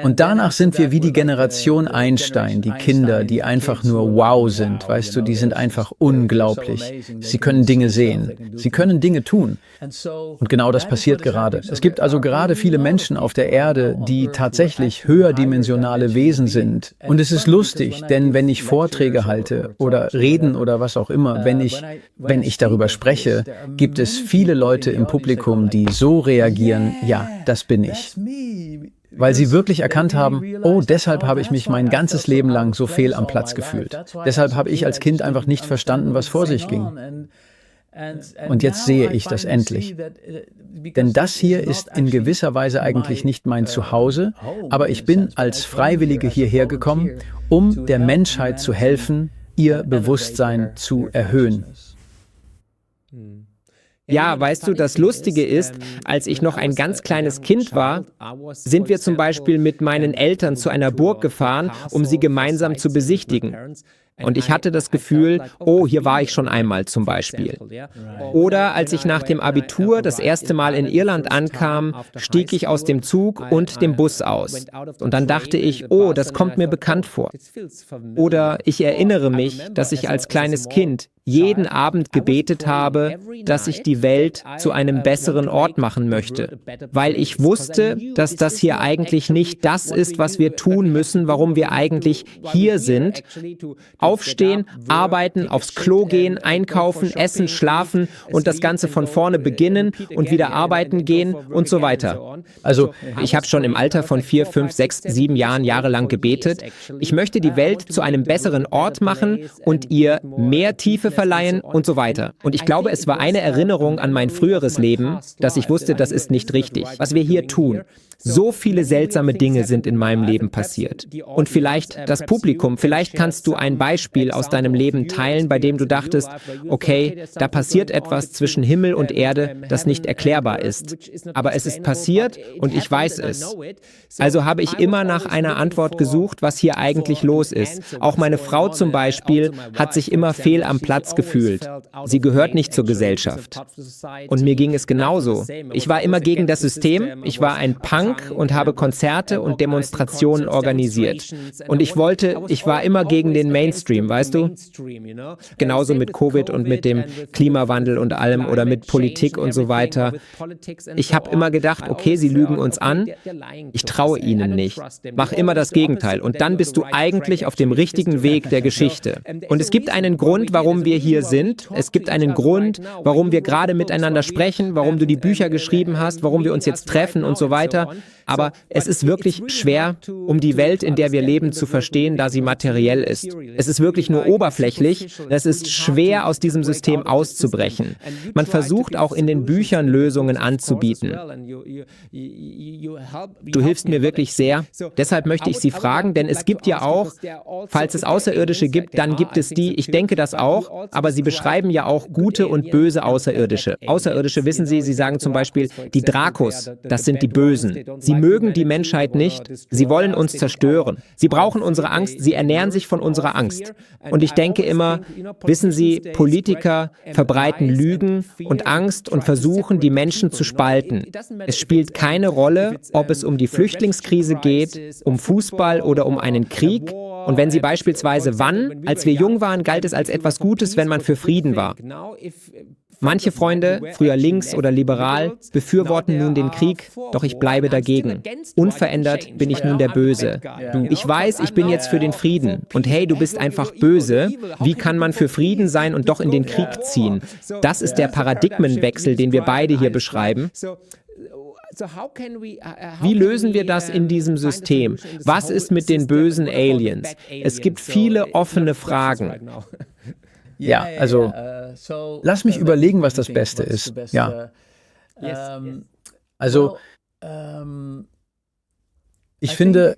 Und danach sind wir wie die Generation Einstein, die Kinder, die einfach nur wow sind, weißt du, die sind einfach unglaublich. Sie können Dinge sehen, sie können Dinge tun. Und genau das passiert gerade. Es gibt also gerade viele Menschen auf der Erde, die tatsächlich höherdimensionale Wesen sind. Und es ist lustig, denn wenn ich Vorträge halte oder reden oder was auch immer, wenn ich darüber spreche, gibt es viele Leute im Publikum, die so reagieren, ja, das bin ich. Weil sie wirklich erkannt haben, oh, deshalb habe ich mich mein ganzes Leben lang so fehl am Platz gefühlt. Deshalb habe ich als Kind einfach nicht verstanden, was vor sich ging. Und jetzt sehe ich das endlich. Denn das hier ist in gewisser Weise eigentlich nicht mein Zuhause, aber ich bin als Freiwillige hierher gekommen, um der Menschheit zu helfen, ihr Bewusstsein zu erhöhen. Ja, weißt du, das Lustige ist, als ich noch ein ganz kleines Kind war, sind wir zum Beispiel mit meinen Eltern zu einer Burg gefahren, um sie gemeinsam zu besichtigen. Und ich hatte das Gefühl, oh, hier war ich schon einmal zum Beispiel. Oder als ich nach dem Abitur das erste Mal in Irland ankam, stieg ich aus dem Zug und dem Bus aus. Und dann dachte ich, oh, das kommt mir bekannt vor. Oder ich erinnere mich, dass ich als kleines Kind jeden Abend gebetet habe, dass ich die Welt zu einem besseren Ort machen möchte, weil ich wusste, dass das hier eigentlich nicht das ist, was wir tun müssen, warum wir eigentlich hier sind. Aufstehen, arbeiten, aufs Klo gehen, einkaufen, essen, schlafen und das Ganze von vorne beginnen und wieder arbeiten gehen und so weiter. Also, ich habe schon im Alter von 4, 5, 6, 7 Jahren jahrelang gebetet. Ich möchte die Welt zu einem besseren Ort machen und ihr mehr Tiefe verleihen und so weiter. Und ich glaube, es war eine Erinnerung an mein früheres Leben, dass ich wusste, das ist nicht richtig, was wir hier tun. So viele seltsame Dinge sind in meinem Leben passiert. Und vielleicht das Publikum, vielleicht kannst du ein Beispiel aus deinem Leben teilen, bei dem du dachtest, okay, da passiert etwas zwischen Himmel und Erde, das nicht erklärbar ist. Aber es ist passiert und ich weiß es. Also habe ich immer nach einer Antwort gesucht, was hier eigentlich los ist. Auch meine Frau zum Beispiel hat sich immer fehl am Platz gefühlt. Sie gehört nicht zur Gesellschaft. Und mir ging es genauso. Ich war immer gegen das System, ich war ein Punk und habe Konzerte und Demonstrationen organisiert. Und ich war immer gegen den Mainstream, weißt du? Genauso mit Covid und mit dem Klimawandel und allem oder mit Politik und so weiter. Ich habe immer gedacht, okay, sie lügen uns an, ich traue ihnen nicht. Mach immer das Gegenteil und dann bist du eigentlich auf dem richtigen Weg der Geschichte. Und es gibt einen Grund, warum wir hier sind. Es gibt einen Grund, warum wir gerade miteinander sprechen, warum du die Bücher geschrieben hast, warum wir uns jetzt treffen und so weiter. Aber es ist wirklich schwer, um die Welt, in der wir leben, zu verstehen, da sie materiell ist. Es ist wirklich nur oberflächlich. Es ist schwer, aus diesem System auszubrechen. Man versucht auch in den Büchern Lösungen anzubieten. Du hilfst mir wirklich sehr. Deshalb möchte ich Sie fragen, denn es gibt ja auch, falls es Außerirdische gibt, dann gibt es die, ich denke das auch, aber Sie beschreiben ja auch gute und böse Außerirdische. Außerirdische, wissen Sie, Sie sagen zum Beispiel, die Drakos, das sind die Bösen. Sie mögen die Menschheit nicht, sie wollen uns zerstören. Sie brauchen unsere Angst, sie ernähren sich von unserer Angst. Und ich denke immer, wissen Sie, Politiker verbreiten Lügen und Angst und versuchen, die Menschen zu spalten. Es spielt keine Rolle, ob es um die Flüchtlingskrise geht, um Fußball oder um einen Krieg. Und wenn Sie beispielsweise als wir jung waren, galt es als etwas Gutes, wenn man für Frieden war. Manche Freunde, früher links oder liberal, befürworten nun den Krieg, doch ich bleibe dagegen. Unverändert bin ich nun der Böse. Ich weiß, ich bin jetzt für den Frieden. Und hey, du bist einfach böse. Wie kann man für Frieden sein und doch in den Krieg ziehen? Das ist der Paradigmenwechsel, den wir beide hier beschreiben. Wie lösen wir das in diesem System? Was ist mit den bösen Aliens? Es gibt viele offene Fragen. Ja, also lass mich überlegen, was das Beste ist. Ja. Also ich finde,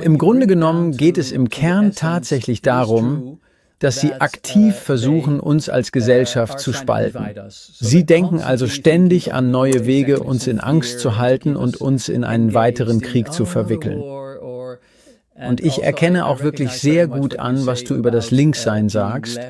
im Grunde genommen geht es im Kern tatsächlich darum, dass sie aktiv versuchen, uns als Gesellschaft zu spalten. Sie denken also ständig an neue Wege, uns in Angst zu halten und uns in einen weiteren Krieg zu verwickeln. Und ich erkenne auch wirklich sehr gut an, was du über das Linksein sagst.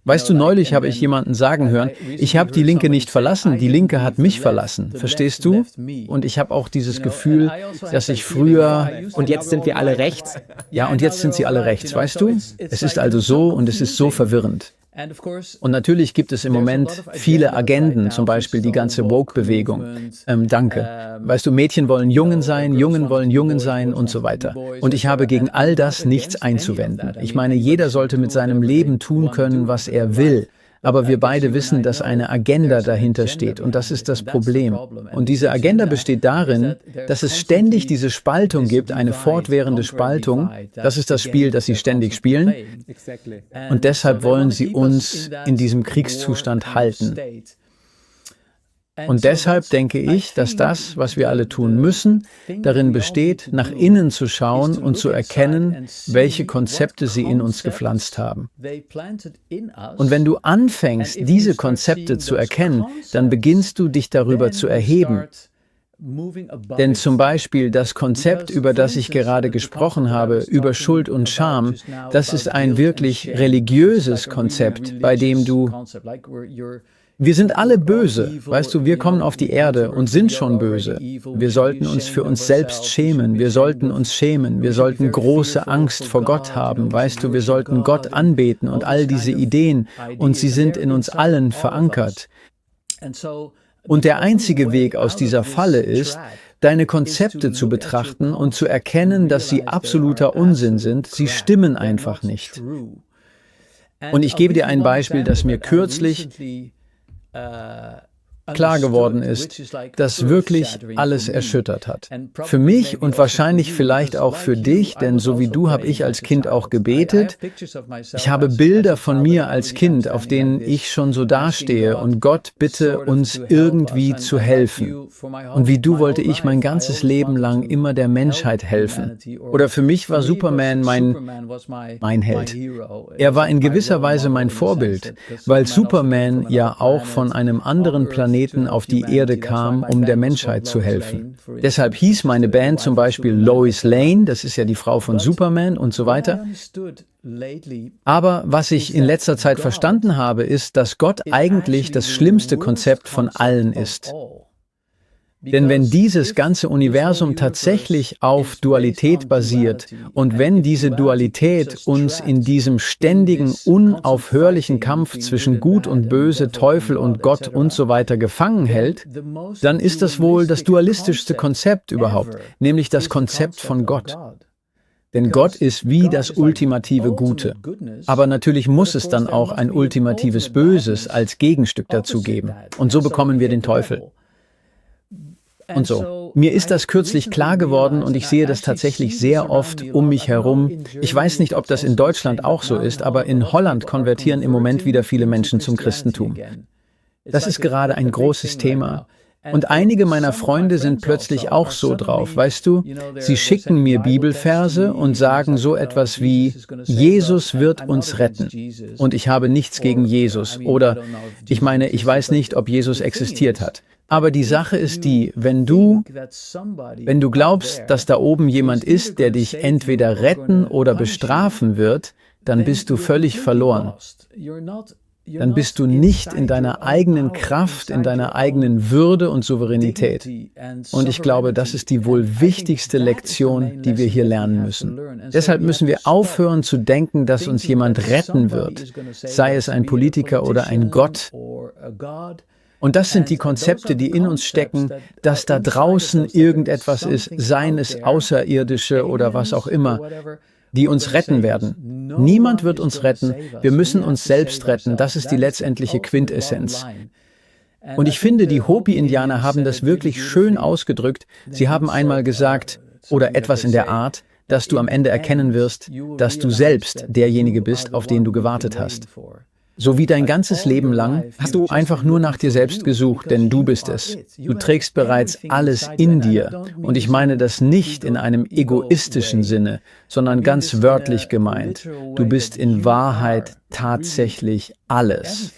Weißt du, neulich habe ich jemanden sagen hören, ich habe die Linke nicht verlassen, die Linke hat mich verlassen. Verstehst du? Und ich habe auch dieses Gefühl, dass ich früher... Und jetzt sind wir alle rechts? Ja, und jetzt sind sie alle rechts, weißt du? Es ist also so und es ist so verwirrend. Und natürlich gibt es im Moment viele Agenden, zum Beispiel die ganze Woke-Bewegung. Danke. Weißt du, Mädchen wollen Jungen sein und so weiter. Und ich habe gegen all das nichts einzuwenden. Ich meine, jeder sollte mit seinem Leben tun können, was er will. Aber wir beide wissen, dass eine Agenda dahinter steht und das ist das Problem. Und diese Agenda besteht darin, dass es ständig diese Spaltung gibt, eine fortwährende Spaltung. Das ist das Spiel, das sie ständig spielen. Und deshalb wollen sie uns in diesem Kriegszustand halten. Und deshalb denke ich, dass das, was wir alle tun müssen, darin besteht, nach innen zu schauen und zu erkennen, welche Konzepte sie in uns gepflanzt haben. Und wenn du anfängst, diese Konzepte zu erkennen, dann beginnst du dich darüber zu erheben. Denn zum Beispiel das Konzept, über das ich gerade gesprochen habe, über Schuld und Scham, das ist ein wirklich religiöses Konzept, bei dem wir sind alle böse, weißt du, wir kommen auf die Erde und sind schon böse. Wir sollten uns für uns selbst schämen, wir sollten uns schämen, wir sollten große Angst vor Gott haben, weißt du, wir sollten Gott anbeten und all diese Ideen und sie sind in uns allen verankert. Und der einzige Weg aus dieser Falle ist, deine Konzepte zu betrachten und zu erkennen, dass sie absoluter Unsinn sind, sie stimmen einfach nicht. Und ich gebe dir ein Beispiel, das mir kürzlich klar geworden ist, das wirklich alles erschüttert hat. Für mich und wahrscheinlich vielleicht auch für dich, denn so wie du habe ich als Kind auch gebetet. Ich habe Bilder von mir als Kind, auf denen ich schon so dastehe und Gott bitte uns irgendwie zu helfen. Und wie du wollte ich mein ganzes Leben lang immer der Menschheit helfen. Oder für mich war Superman mein Held. Er war in gewisser Weise mein Vorbild, weil Superman ja auch von einem anderen Planeten auf die Erde kam, um der Menschheit zu helfen. Deshalb hieß meine Band zum Beispiel Lois Lane, das ist ja die Frau von Superman und so weiter. Aber was ich in letzter Zeit verstanden habe, ist, dass Gott eigentlich das schlimmste Konzept von allen ist. Denn wenn dieses ganze Universum tatsächlich auf Dualität basiert und wenn diese Dualität uns in diesem ständigen, unaufhörlichen Kampf zwischen Gut und Böse, Teufel und Gott und so weiter gefangen hält, dann ist das wohl das dualistischste Konzept überhaupt, nämlich das Konzept von Gott. Denn Gott ist wie das ultimative Gute. Aber natürlich muss es dann auch ein ultimatives Böses als Gegenstück dazu geben. Und so bekommen wir den Teufel. Und so. Mir ist das kürzlich klar geworden und ich sehe das tatsächlich sehr oft um mich herum. Ich weiß nicht, ob das in Deutschland auch so ist, aber in Holland konvertieren im Moment wieder viele Menschen zum Christentum. Das ist gerade ein großes Thema. Und einige meiner Freunde sind plötzlich auch so drauf, weißt du? Sie schicken mir Bibelverse und sagen so etwas wie, Jesus wird uns retten. Und ich habe nichts gegen Jesus. Oder, ich meine, ich weiß nicht, ob Jesus existiert hat. Aber die Sache ist die, wenn du glaubst, dass da oben jemand ist, der dich entweder retten oder bestrafen wird, dann bist du völlig verloren. Dann bist du nicht in deiner eigenen Kraft, in deiner eigenen Würde und Souveränität. Und ich glaube, das ist die wohl wichtigste Lektion, die wir hier lernen müssen. Deshalb müssen wir aufhören zu denken, dass uns jemand retten wird, sei es ein Politiker oder ein Gott. Und das sind die Konzepte, die in uns stecken, dass da draußen irgendetwas ist, seien es Außerirdische oder was auch immer, die uns retten werden. Niemand wird uns retten, wir müssen uns selbst retten, das ist die letztendliche Quintessenz. Und ich finde, die Hopi-Indianer haben das wirklich schön ausgedrückt. Sie haben einmal gesagt, oder etwas in der Art, dass du am Ende erkennen wirst, dass du selbst derjenige bist, auf den du gewartet hast. So wie dein ganzes Leben lang hast du einfach nur nach dir selbst gesucht, denn du bist es. Du trägst bereits alles in dir. Und ich meine das nicht in einem egoistischen Sinne, sondern ganz wörtlich gemeint. Du bist in Wahrheit tatsächlich alles.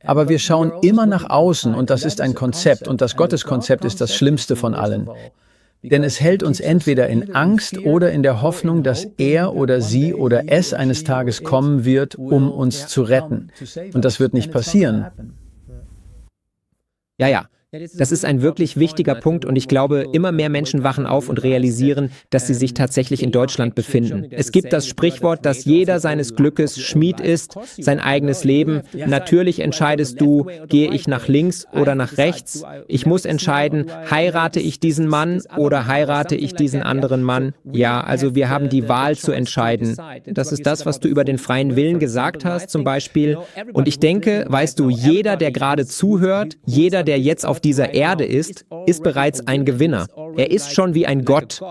Aber wir schauen immer nach außen und das ist ein Konzept und das Gotteskonzept ist das Schlimmste von allen. Denn es hält uns entweder in Angst oder in der Hoffnung, dass er oder sie oder es eines Tages kommen wird, um uns zu retten. Und das wird nicht passieren. Ja, Das ist ein wirklich wichtiger Punkt und ich glaube, immer mehr Menschen wachen auf und realisieren, dass sie sich tatsächlich in Deutschland befinden. Es gibt das Sprichwort, dass jeder seines Glückes Schmied ist, sein eigenes Leben. Natürlich entscheidest du, gehe ich nach links oder nach rechts. Ich muss entscheiden, heirate ich diesen Mann oder heirate ich diesen anderen Mann? Ja, also wir haben die Wahl zu entscheiden. Das ist das, was du über den freien Willen gesagt hast, zum Beispiel. Und ich denke, weißt du, jeder, der gerade zuhört, jeder, der jetzt auf dieser Erde ist bereits ein Gewinner. Er ist schon wie ein Gott.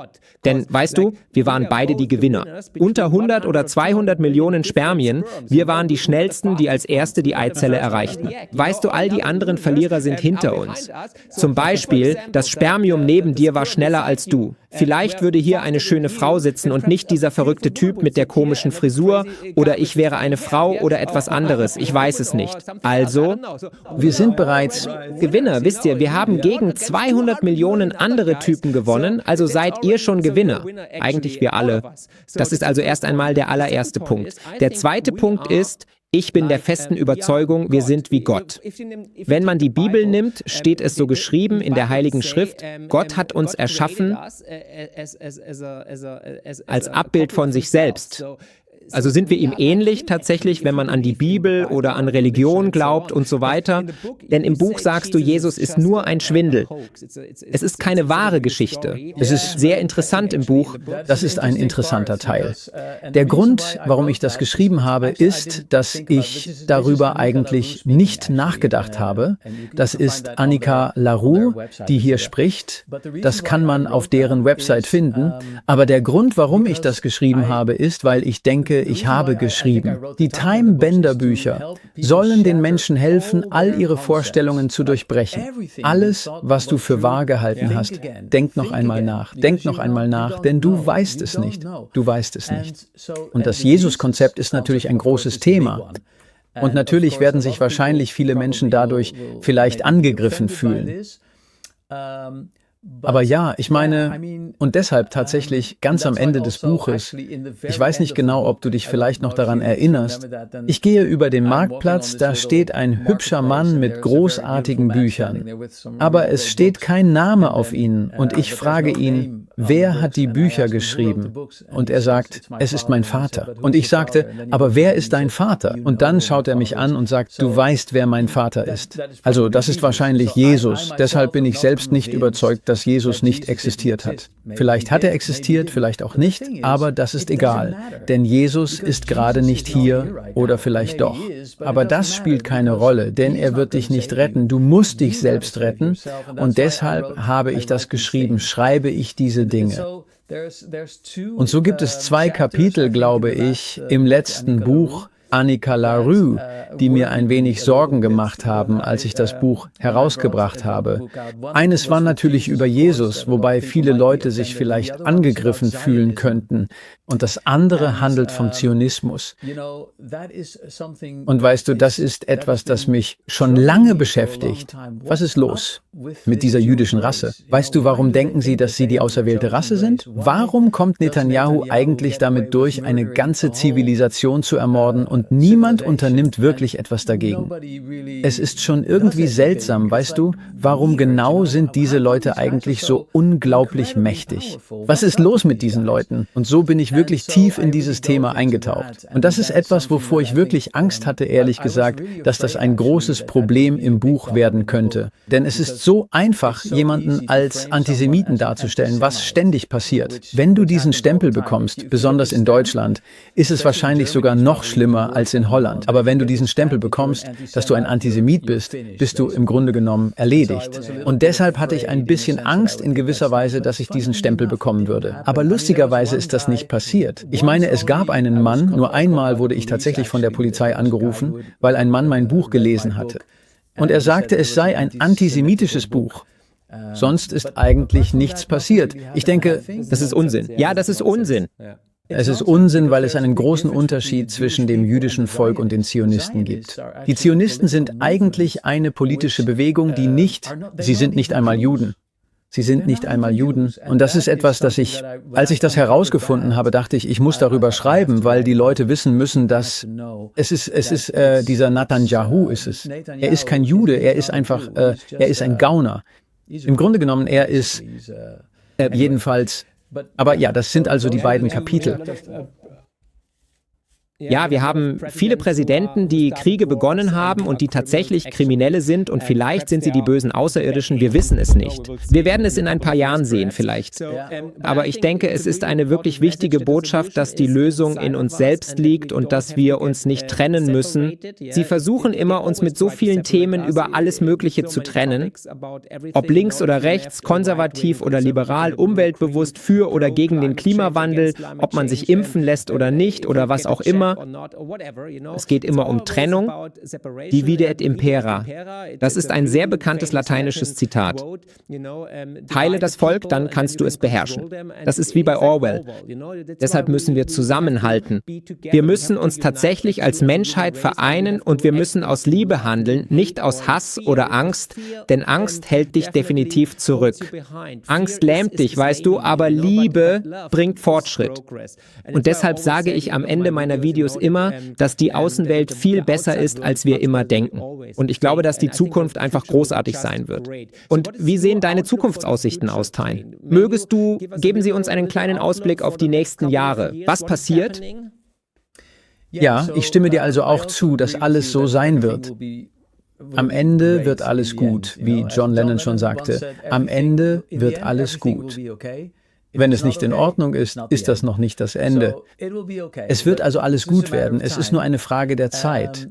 Denn, weißt du, wir waren beide die Gewinner. Unter 100 oder 200 Millionen Spermien, wir waren die Schnellsten, die als Erste die Eizelle erreichten. Weißt du, all die anderen Verlierer sind hinter uns. Zum Beispiel, das Spermium neben dir war schneller als du. Vielleicht würde hier eine schöne Frau sitzen und nicht dieser verrückte Typ mit der komischen Frisur oder ich wäre eine Frau oder etwas anderes. Ich weiß es nicht. Also, wir sind bereits Gewinner. Wisst ihr, wir haben gegen 200 Millionen andere Typen gewonnen, also seid ihr schon Gewinner. Eigentlich wir alle. Das ist also erst einmal der allererste Punkt. Der zweite Punkt ist, ich bin der festen Überzeugung, wir sind wie Gott. Wenn man die Bibel nimmt, steht es so geschrieben in der Heiligen Schrift, Gott hat uns erschaffen als Abbild von sich selbst. Also sind wir ihm ähnlich tatsächlich, wenn man an die Bibel oder an Religion glaubt und so weiter? Denn im Buch sagst du, Jesus ist nur ein Schwindel. Es ist keine wahre Geschichte. Es ist sehr interessant im Buch. Das ist ein interessanter Teil. Der Grund, warum ich das geschrieben habe, ist, dass ich darüber eigentlich nicht nachgedacht habe. Das ist Annika Larue, die hier spricht. Das kann man auf deren Website finden. Aber der Grund, warum ich das geschrieben habe, ist, weil ich denke, ich habe geschrieben. Die Time-Bender-Bücher sollen den Menschen helfen, all ihre Vorstellungen zu durchbrechen. Alles, was du für wahr gehalten hast, denk noch einmal nach. Denk noch einmal nach, denn du weißt es nicht. Du weißt es nicht. Und das Jesus-Konzept ist natürlich ein großes Thema. Und natürlich werden sich wahrscheinlich viele Menschen dadurch vielleicht angegriffen fühlen. Aber ja, ich meine, und deshalb tatsächlich ganz am Ende des Buches, ich weiß nicht genau, ob du dich vielleicht noch daran erinnerst, ich gehe über den Marktplatz, da steht ein hübscher Mann mit großartigen Büchern, aber es steht kein Name auf ihnen und ich frage ihn, wer hat die Bücher geschrieben? Und er sagt, es ist mein Vater. Und ich sagte, aber wer ist dein Vater? Und dann schaut er mich an und sagt, du weißt, wer mein Vater ist. Also das ist wahrscheinlich Jesus, deshalb bin ich selbst nicht überzeugt, dass Jesus nicht existiert hat. Vielleicht hat er existiert, vielleicht auch nicht, aber das ist egal, denn Jesus ist gerade nicht hier oder vielleicht doch. Aber das spielt keine Rolle, denn er wird dich nicht retten. Du musst dich selbst retten und deshalb habe ich das geschrieben, schreibe ich diese Dinge. Und so gibt es 2 Kapitel, glaube ich, im letzten Buch, Annika Larue, die mir ein wenig Sorgen gemacht haben, als ich das Buch herausgebracht habe. Eines war natürlich über Jesus, wobei viele Leute sich vielleicht angegriffen fühlen könnten. Und das andere handelt vom Zionismus. Und weißt du, das ist etwas, das mich schon lange beschäftigt. Was ist los mit dieser jüdischen Rasse? Weißt du, warum denken sie, dass sie die auserwählte Rasse sind? Warum kommt Netanyahu eigentlich damit durch, eine ganze Zivilisation zu ermorden und niemand unternimmt wirklich etwas dagegen? Es ist schon irgendwie seltsam, weißt du, warum genau sind diese Leute eigentlich so unglaublich mächtig? Was ist los mit diesen Leuten? Und so bin ich wirklich tief in dieses Thema eingetaucht. Und das ist etwas, wovor ich wirklich Angst hatte, ehrlich gesagt, dass das ein großes Problem im Buch werden könnte. Denn es ist so einfach, jemanden als Antisemiten darzustellen, was ständig passiert. Wenn du diesen Stempel bekommst, besonders in Deutschland, ist es wahrscheinlich sogar noch schlimmer als in Holland. Aber wenn du diesen Stempel bekommst, dass du ein Antisemit bist, bist du im Grunde genommen erledigt. Und deshalb hatte ich ein bisschen Angst in gewisser Weise, dass ich diesen Stempel bekommen würde. Aber lustigerweise ist das nicht passiert. Ich meine, es gab einen Mann, nur einmal wurde ich tatsächlich von der Polizei angerufen, weil ein Mann mein Buch gelesen hatte. Und er sagte, es sei ein antisemitisches Buch. Sonst ist eigentlich nichts passiert. Ich denke, das ist Unsinn. Ja, das ist Unsinn. Es ist Unsinn, weil es einen großen Unterschied zwischen dem jüdischen Volk und den Zionisten gibt. Die Zionisten sind eigentlich eine politische Bewegung, sie sind nicht einmal Juden. Sie sind nicht einmal Juden. Und das ist etwas, das als ich das herausgefunden habe, dachte ich muss darüber schreiben, weil die Leute wissen müssen, dass dieser Netanyahu ist es. Er ist kein Jude, er ist einfach, er ist ein Gauner. Im Grunde genommen, er ist jedenfalls, aber ja, das sind also die beiden Kapitel. Ja, wir haben viele Präsidenten, die Kriege begonnen haben und die tatsächlich Kriminelle sind und vielleicht sind sie die bösen Außerirdischen, wir wissen es nicht. Wir werden es in ein paar Jahren sehen vielleicht. Aber ich denke, es ist eine wirklich wichtige Botschaft, dass die Lösung in uns selbst liegt und dass wir uns nicht trennen müssen. Sie versuchen immer, uns mit so vielen Themen über alles Mögliche zu trennen. Ob links oder rechts, konservativ oder liberal, umweltbewusst, für oder gegen den Klimawandel, ob man sich impfen lässt oder nicht oder was auch immer. Es geht immer um Trennung, divide et impera. Das ist ein sehr bekanntes lateinisches Zitat. Teile das Volk, dann kannst du es beherrschen. Das ist wie bei Orwell. Deshalb müssen wir zusammenhalten. Wir müssen uns tatsächlich als Menschheit vereinen und wir müssen aus Liebe handeln, nicht aus Hass oder Angst, denn Angst hält dich definitiv zurück. Angst lähmt dich, weißt du, aber Liebe bringt Fortschritt. Und deshalb sage ich am Ende meiner Videos immer, dass die Außenwelt viel besser ist, als wir immer denken. Und ich glaube, dass die Zukunft einfach großartig sein wird. Und wie sehen deine Zukunftsaussichten aus, Tyne? Geben Sie uns einen kleinen Ausblick auf die nächsten Jahre. Was passiert? Ja, ich stimme dir also auch zu, dass alles so sein wird. Am Ende wird alles gut, wie John Lennon schon sagte. Am Ende wird alles gut. Wenn es nicht in Ordnung ist, ist das noch nicht das Ende. Es wird also alles gut werden. Es ist nur eine Frage der Zeit.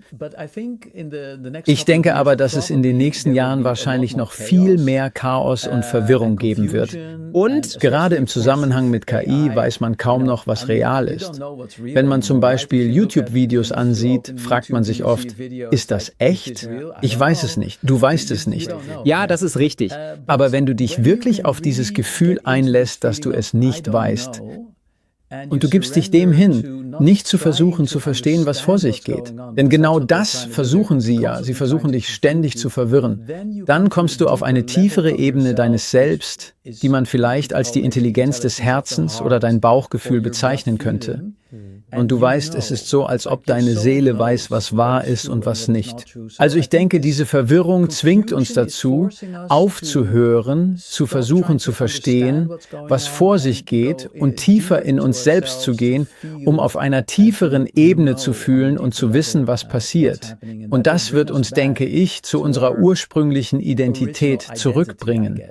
Ich denke aber, dass es in den nächsten Jahren wahrscheinlich noch viel mehr Chaos und Verwirrung geben wird. Und gerade im Zusammenhang mit KI weiß man kaum noch, was real ist. Wenn man zum Beispiel YouTube-Videos ansieht, fragt man sich oft, ist das echt? Ich weiß es nicht. Du weißt es nicht. Ja, das ist richtig. Aber wenn du dich wirklich auf dieses Gefühl einlässt, dass du es nicht weißt, und du gibst dich dem hin, nicht zu versuchen zu verstehen, was vor sich geht. Denn genau das versuchen sie ja. Sie versuchen dich ständig zu verwirren. Dann kommst du auf eine tiefere Ebene deines Selbst, die man vielleicht als die Intelligenz des Herzens oder dein Bauchgefühl bezeichnen könnte. Und du weißt, es ist so, als ob deine Seele weiß, was wahr ist und was nicht. Also ich denke, diese Verwirrung zwingt uns dazu, aufzuhören, zu versuchen zu verstehen, was vor sich geht und tiefer in uns selbst zu gehen, um auf einer tieferen Ebene zu fühlen und zu wissen, was passiert. Und das wird uns, denke ich, zu unserer ursprünglichen Identität zurückbringen.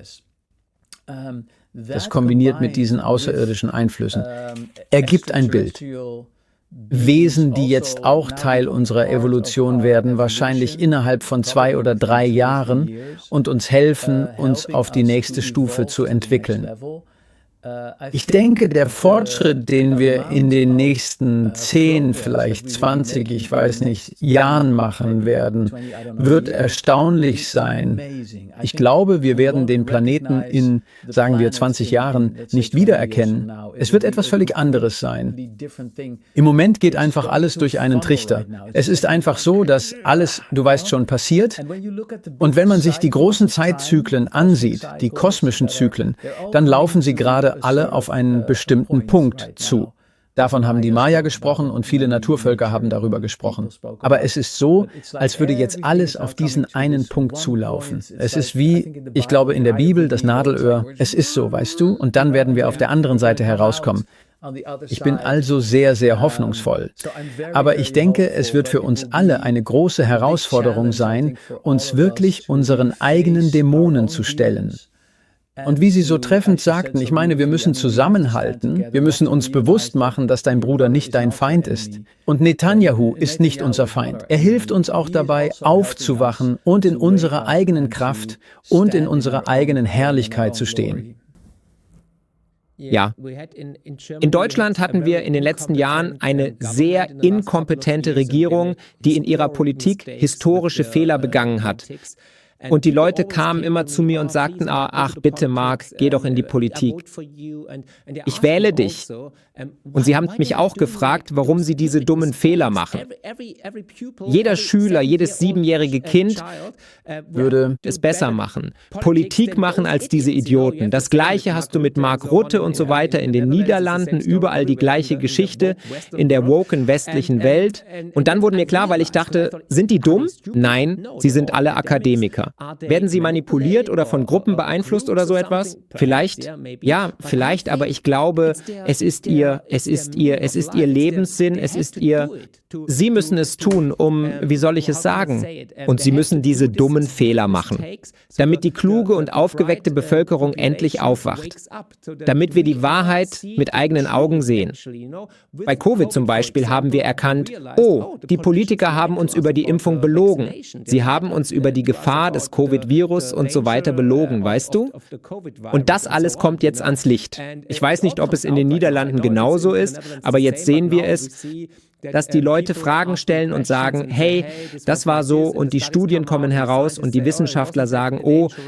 Das kombiniert mit diesen außerirdischen Einflüssen ergibt ein Bild. Wesen, die jetzt auch Teil unserer Evolution werden, wahrscheinlich innerhalb von 2 oder 3 Jahren und uns helfen, uns auf die nächste Stufe zu entwickeln. Ich denke, der Fortschritt, den wir in den nächsten 10, vielleicht 20, ich weiß nicht, Jahren machen werden, wird erstaunlich sein. Ich glaube, wir werden den Planeten in, sagen wir, 20 Jahren nicht wiedererkennen. Es wird etwas völlig anderes sein. Im Moment geht einfach alles durch einen Trichter. Es ist einfach so, dass alles, du weißt schon, passiert. Und wenn man sich die großen Zeitzyklen ansieht, die kosmischen Zyklen, dann laufen sie gerade alle auf einen bestimmten Punkt zu. Davon haben die Maya gesprochen und viele Naturvölker haben darüber gesprochen. Aber es ist so, als würde jetzt alles auf diesen einen Punkt zulaufen. Es ist wie, ich glaube in der Bibel, das Nadelöhr. Es ist so, weißt du? Und dann werden wir auf der anderen Seite herauskommen. Ich bin also sehr, sehr hoffnungsvoll. Aber ich denke, es wird für uns alle eine große Herausforderung sein, uns wirklich unseren eigenen Dämonen zu stellen. Und wie Sie so treffend sagten, ich meine, wir müssen zusammenhalten, wir müssen uns bewusst machen, dass dein Bruder nicht dein Feind ist. Und Netanyahu ist nicht unser Feind. Er hilft uns auch dabei, aufzuwachen und in unserer eigenen Kraft und in unserer eigenen Herrlichkeit zu stehen. Ja, in Deutschland hatten wir in den letzten Jahren eine sehr inkompetente Regierung, die in ihrer Politik historische Fehler begangen hat. Und die Leute kamen immer zu mir und sagten, ach bitte Mark, geh doch in die Politik. Ich wähle dich. Und sie haben mich auch gefragt, warum sie diese dummen Fehler machen. Jeder Schüler, jedes 7-jährige Kind würde es besser machen. Politik machen als diese Idioten. Das Gleiche hast du mit Mark Rutte und so weiter in den Niederlanden, überall die gleiche Geschichte in der woken westlichen Welt. Und dann wurde mir klar, weil ich dachte, sind die dumm? Nein, sie sind alle Akademiker. Werden sie manipuliert oder von Gruppen beeinflusst oder so etwas? Vielleicht, ja, vielleicht, aber ich glaube, es ist ihr Lebenssinn, Sie müssen es tun, wie soll ich es sagen? Und sie müssen diese dummen Fehler machen, damit die kluge und aufgeweckte Bevölkerung endlich aufwacht, damit wir die Wahrheit mit eigenen Augen sehen. Bei Covid zum Beispiel haben wir erkannt, die Politiker haben uns über die Impfung belogen. Sie haben uns über die Gefahr des Covid-Virus und so weiter belogen, weißt du? Und das alles kommt jetzt ans Licht. Ich weiß nicht, ob es in den Niederlanden genauso ist, aber jetzt sehen wir es, dass die Leute Fragen stellen und sagen, hey, das war so und die Studien kommen heraus und die Wissenschaftler sagen,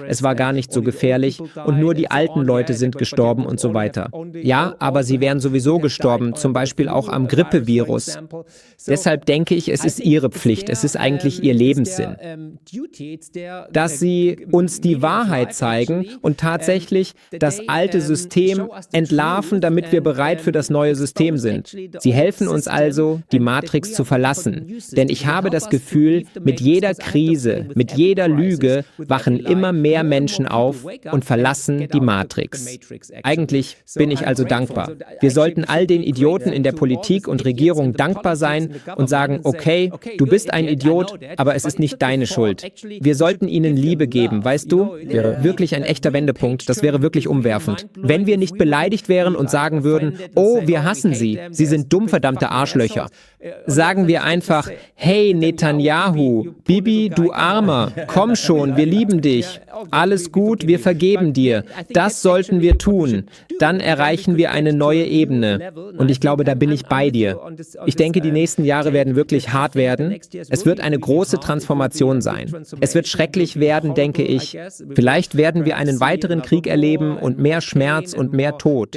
es war gar nicht so gefährlich und nur die alten Leute sind gestorben und so weiter. Ja, aber sie wären sowieso gestorben, zum Beispiel auch am Grippevirus. Deshalb denke ich, es ist ihre Pflicht, es ist eigentlich ihr Lebenssinn, dass sie uns die Wahrheit zeigen und tatsächlich das alte System entlarven, damit wir bereit für das neue System sind. Sie helfen uns also, die Matrix zu verlassen. Denn ich habe das Gefühl, mit jeder Krise, mit jeder Lüge wachen immer mehr Menschen auf und verlassen die Matrix. Eigentlich bin ich also dankbar. Wir sollten all den Idioten in der Politik und Regierung dankbar sein und sagen, okay, du bist ein Idiot, aber es ist nicht deine Schuld. Wir sollten ihnen Liebe geben, weißt du? Wäre wirklich ein echter Wendepunkt, das wäre wirklich umwerfend. Wenn wir nicht beleidigt wären und sagen würden, wir hassen sie sind dumm, verdammte Arschlöcher. Sagen wir einfach, hey Netanyahu, Bibi, du Armer, komm schon, wir lieben dich, alles gut, wir vergeben dir. Das sollten wir tun. Dann erreichen wir eine neue Ebene. Und ich glaube, da bin ich bei dir. Ich denke, die nächsten Jahre werden wirklich hart werden. Es wird eine große Transformation sein. Es wird schrecklich werden, denke ich. Vielleicht werden wir einen weiteren Krieg erleben und mehr Schmerz und mehr Tod.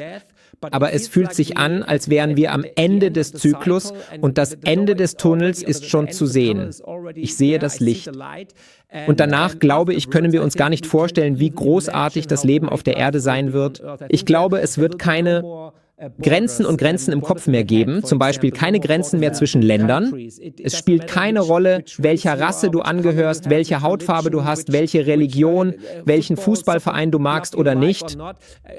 Aber es fühlt sich an, als wären wir am Ende des Zyklus und das Ende des Tunnels ist schon zu sehen. Ich sehe das Licht. Und danach, glaube ich, können wir uns gar nicht vorstellen, wie großartig das Leben auf der Erde sein wird. Ich glaube, es wird keine Grenzen und Grenzen im Kopf mehr geben, zum Beispiel keine Grenzen mehr zwischen Ländern. Es spielt keine Rolle, welcher Rasse du angehörst, welche Hautfarbe du hast, welche Religion, welchen Fußballverein du magst oder nicht.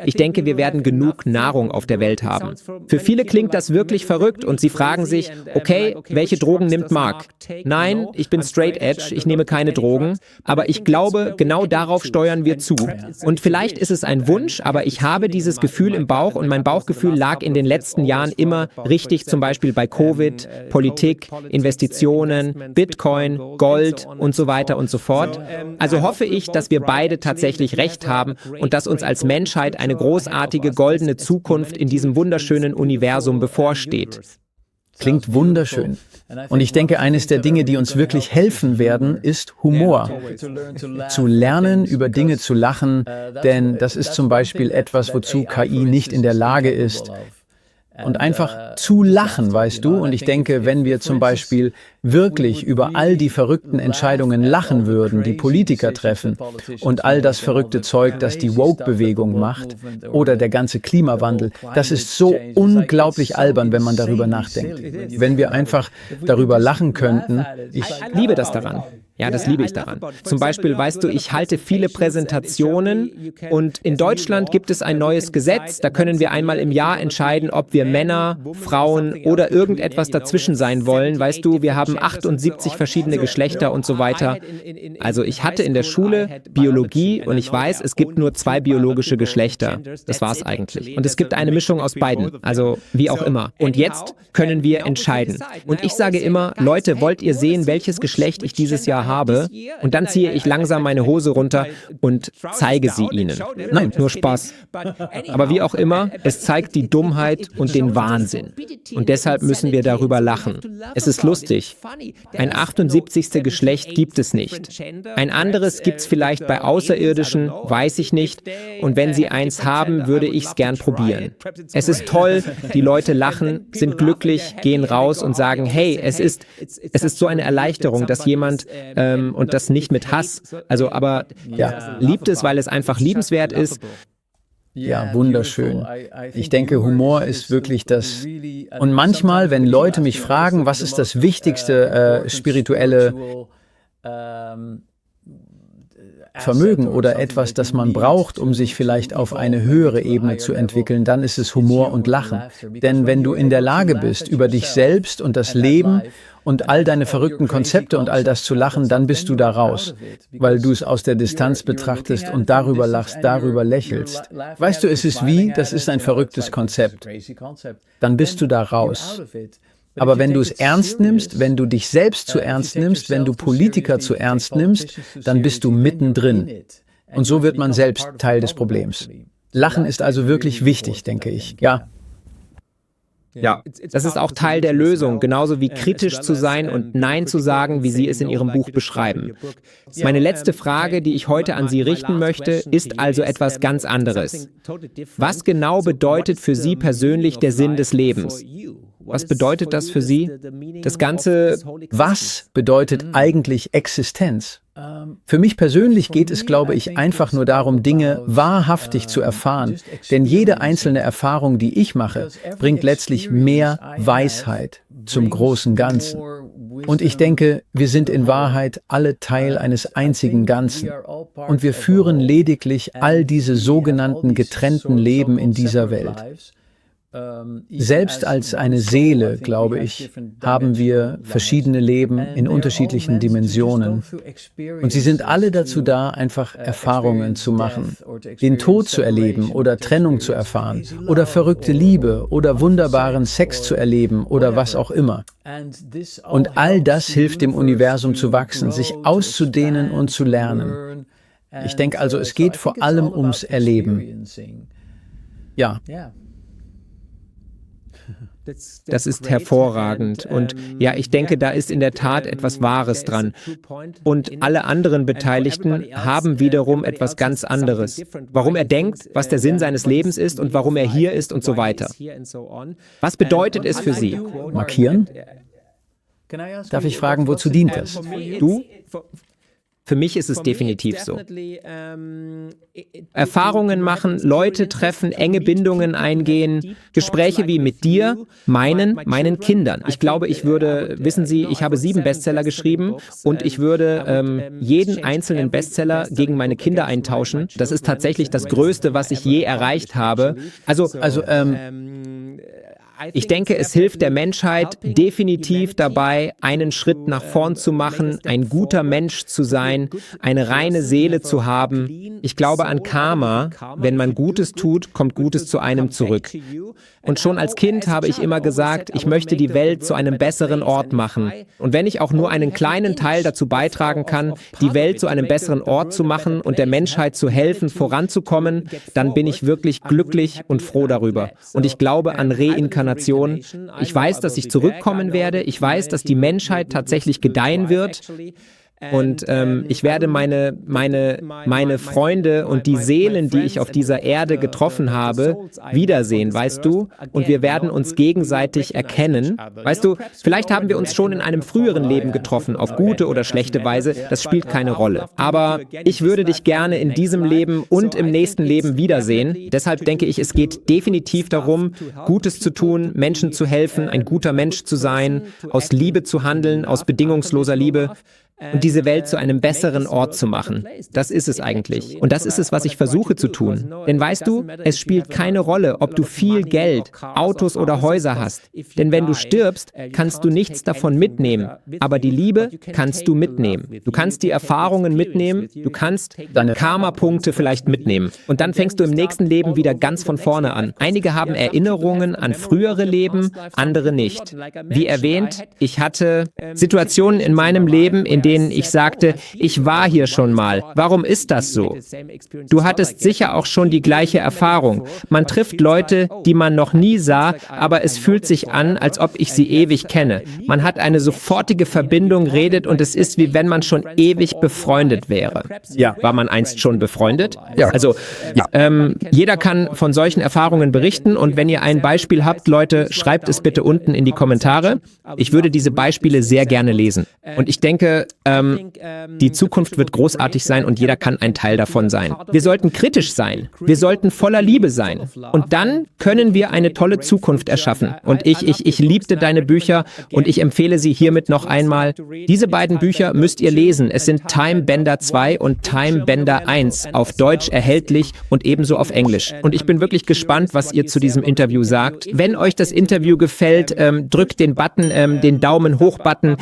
Ich denke, wir werden genug Nahrung auf der Welt haben. Für viele klingt das wirklich verrückt und sie fragen sich, okay, welche Drogen nimmt Mark? Nein, ich bin straight edge, ich nehme keine Drogen, aber ich glaube, genau darauf steuern wir zu. Und vielleicht ist es ein Wunsch, aber ich habe dieses Gefühl im Bauch und mein Bauchgefühl lag in den letzten Jahren immer richtig, zum Beispiel bei Covid, Politik, Investitionen, Bitcoin, Gold und so weiter und so fort. Also hoffe ich, dass wir beide tatsächlich recht haben und dass uns als Menschheit eine großartige goldene Zukunft in diesem wunderschönen Universum bevorsteht. Klingt wunderschön. Und ich denke, eines der Dinge, die uns wirklich helfen werden, ist Humor. Zu lernen, über Dinge zu lachen, denn das ist zum Beispiel etwas, wozu KI nicht in der Lage ist. Und einfach zu lachen, weißt du? Und ich denke, wenn wir zum Beispiel wirklich über all die verrückten Entscheidungen lachen würden, die Politiker treffen und all das verrückte Zeug, das die Woke-Bewegung macht oder der ganze Klimawandel, das ist so unglaublich albern, wenn man darüber nachdenkt. Wenn wir einfach darüber lachen könnten. Ich liebe das daran. Ja, das liebe ich daran. Zum Beispiel, weißt du, ich halte viele Präsentationen und in Deutschland gibt es ein neues Gesetz, da können wir einmal im Jahr entscheiden, ob wir Männer, Frauen oder irgendetwas dazwischen sein wollen. Weißt du, wir haben 78 verschiedene Geschlechter und so weiter. Also ich hatte in der Schule Biologie und ich weiß, es gibt nur 2 biologische Geschlechter. Das war's eigentlich. Und es gibt eine Mischung aus beiden, also wie auch immer. Und jetzt können wir entscheiden. Und ich sage immer, Leute, wollt ihr sehen, welches Geschlecht ich dieses Jahr habe und dann ziehe ich langsam meine Hose runter und zeige sie ihnen. Nein, nur Spaß. Aber wie auch immer, es zeigt die Dummheit und den Wahnsinn. Und deshalb müssen wir darüber lachen. Es ist lustig. Ein 78. Geschlecht gibt es nicht. Ein anderes gibt es vielleicht bei Außerirdischen, weiß ich nicht. Und wenn sie eins haben, würde ich es gern probieren. Es ist toll, die Leute lachen, sind glücklich, gehen raus und sagen, hey, es ist so eine Erleichterung, dass jemand, und das nicht mit Hass, also aber liebt es, weil es einfach liebenswert ist. Ja, wunderschön. Ich denke, Humor ist wirklich das. Und manchmal, wenn Leute mich fragen, was ist das wichtigste spirituelle Vermögen oder etwas, das man braucht, um sich vielleicht auf eine höhere Ebene zu entwickeln, dann ist es Humor und Lachen. Denn wenn du in der Lage bist, über dich selbst und das Leben und all deine verrückten Konzepte und all das zu lachen, dann bist du da raus, weil du es aus der Distanz betrachtest und darüber lachst, darüber lächelst. Weißt du, es ist wie, das ist ein verrücktes Konzept. Dann bist du da raus. Aber wenn du es ernst nimmst, wenn du dich selbst zu ernst nimmst, wenn du Politiker zu ernst nimmst, dann bist du mittendrin. Und so wird man selbst Teil des Problems. Lachen ist also wirklich wichtig, denke ich. Ja. Ja, das ist auch Teil der Lösung, genauso wie kritisch zu sein und Nein zu sagen, wie Sie es in Ihrem Buch beschreiben. Meine letzte Frage, die ich heute an Sie richten möchte, ist also etwas ganz anderes. Was genau bedeutet für Sie persönlich der Sinn des Lebens? Was bedeutet das für Sie? Das Ganze, was bedeutet eigentlich Existenz? Für mich persönlich geht es, glaube ich, einfach nur darum, Dinge wahrhaftig zu erfahren. Denn jede einzelne Erfahrung, die ich mache, bringt letztlich mehr Weisheit zum großen Ganzen. Und ich denke, wir sind in Wahrheit alle Teil eines einzigen Ganzen. Und wir führen lediglich all diese sogenannten getrennten Leben in dieser Welt. Selbst als eine Seele, glaube ich, haben wir verschiedene Leben in unterschiedlichen Dimensionen. Und sie sind alle dazu da, einfach Erfahrungen zu machen, den Tod zu erleben oder Trennung zu erfahren oder verrückte Liebe oder wunderbaren Sex zu erleben oder was auch immer. Und all das hilft dem Universum zu wachsen, sich auszudehnen und zu lernen. Ich denke also, es geht vor allem ums Erleben. Ja. Das ist hervorragend. Und ja, ich denke, da ist in der Tat etwas Wahres dran. Und alle anderen Beteiligten haben wiederum etwas ganz anderes. Warum er denkt, was der Sinn seines Lebens ist und warum er hier ist und so weiter. Was bedeutet es für Sie? Markieren? Darf ich fragen, wozu dient das? Du? Für mich ist es definitiv so. Erfahrungen machen, Leute treffen, enge Bindungen eingehen, Gespräche wie mit dir, meinen Kindern. Ich glaube, wissen Sie, ich habe 7 Bestseller geschrieben und ich würde jeden einzelnen Bestseller gegen meine Kinder eintauschen. Das ist tatsächlich das Größte, was ich je erreicht habe. Ich denke, es hilft der Menschheit definitiv dabei, einen Schritt nach vorn zu machen, ein guter Mensch zu sein, eine reine Seele zu haben. Ich glaube an Karma. Wenn man Gutes tut, kommt Gutes zu einem zurück. Und schon als Kind habe ich immer gesagt, ich möchte die Welt zu einem besseren Ort machen. Und wenn ich auch nur einen kleinen Teil dazu beitragen kann, die Welt zu einem besseren Ort zu machen und der Menschheit zu helfen, voranzukommen, dann bin ich wirklich glücklich und froh darüber. Und ich glaube an Reinkarnation. Ich weiß, dass ich zurückkommen werde. Ich weiß, dass die Menschheit tatsächlich gedeihen wird. Und ich werde meine Freunde und die Seelen, die ich auf dieser Erde getroffen habe, wiedersehen, weißt du? Und wir werden uns gegenseitig erkennen. Weißt du, vielleicht haben wir uns schon in einem früheren Leben getroffen, auf gute oder schlechte Weise, das spielt keine Rolle. Aber ich würde dich gerne in diesem Leben und im nächsten Leben wiedersehen. Deshalb denke ich, es geht definitiv darum, Gutes zu tun, Menschen zu helfen, ein guter Mensch zu sein, aus Liebe zu handeln, aus bedingungsloser Liebe. Und diese Welt zu einem besseren Ort zu machen. Das ist es eigentlich. Und das ist es, was ich versuche zu tun. Denn weißt du, es spielt keine Rolle, ob du viel Geld, Autos oder Häuser hast. Denn wenn du stirbst, kannst du nichts davon mitnehmen. Aber die Liebe kannst du mitnehmen. Du kannst die Erfahrungen mitnehmen, du kannst deine Karma-Punkte vielleicht mitnehmen. Und dann fängst du im nächsten Leben wieder ganz von vorne an. Einige haben Erinnerungen an frühere Leben, andere nicht. Wie erwähnt, ich hatte Situationen in meinem Leben, in denen ich sagte, ich war hier schon mal. Warum ist das so? Du hattest sicher auch schon die gleiche Erfahrung. Man trifft Leute, die man noch nie sah, aber es fühlt sich an, als ob ich sie ewig kenne. Man hat eine sofortige Verbindung, redet und es ist, wie wenn man schon ewig befreundet wäre. Ja. War man einst schon befreundet? Ja. Also, jeder kann von solchen Erfahrungen berichten und wenn ihr ein Beispiel habt, Leute, schreibt es bitte unten in die Kommentare. Ich würde diese Beispiele sehr gerne lesen. Und ich denke, die Zukunft wird großartig sein und jeder kann ein Teil davon sein. Wir sollten kritisch sein. Wir sollten voller Liebe sein. Und dann können wir eine tolle Zukunft erschaffen. Und ich liebte deine Bücher und ich empfehle sie hiermit noch einmal. Diese beiden Bücher müsst ihr lesen. Es sind Time Bender 2 und Time Bender 1 auf Deutsch erhältlich und ebenso auf Englisch. Und ich bin wirklich gespannt, was ihr zu diesem Interview sagt. Wenn euch das Interview gefällt, drückt den Button, den Daumen hoch Button.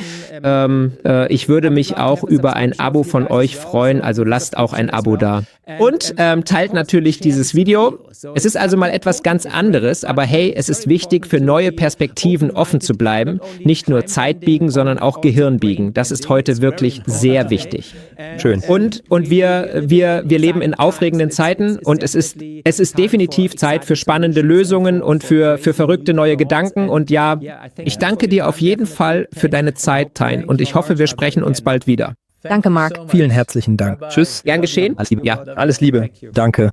Ich würde mich auch über ein Abo von euch freuen, also lasst auch ein Abo da. Und teilt natürlich dieses Video. Es ist also mal etwas ganz anderes, aber hey, es ist wichtig, für neue Perspektiven offen zu bleiben. Nicht nur Zeit biegen, sondern auch Gehirn biegen. Das ist heute wirklich sehr wichtig. Schön. Und wir leben in aufregenden Zeiten und es ist definitiv Zeit für spannende Lösungen und für verrückte neue Gedanken. Und ja, ich danke dir auf jeden Fall für deine Zeit, Tyne. Und ich hoffe, wir sprechen uns bald wieder. Danke, Mark. Vielen herzlichen Dank. Tschüss. Gern geschehen. Alles Liebe. Ja. Alles Liebe. Danke.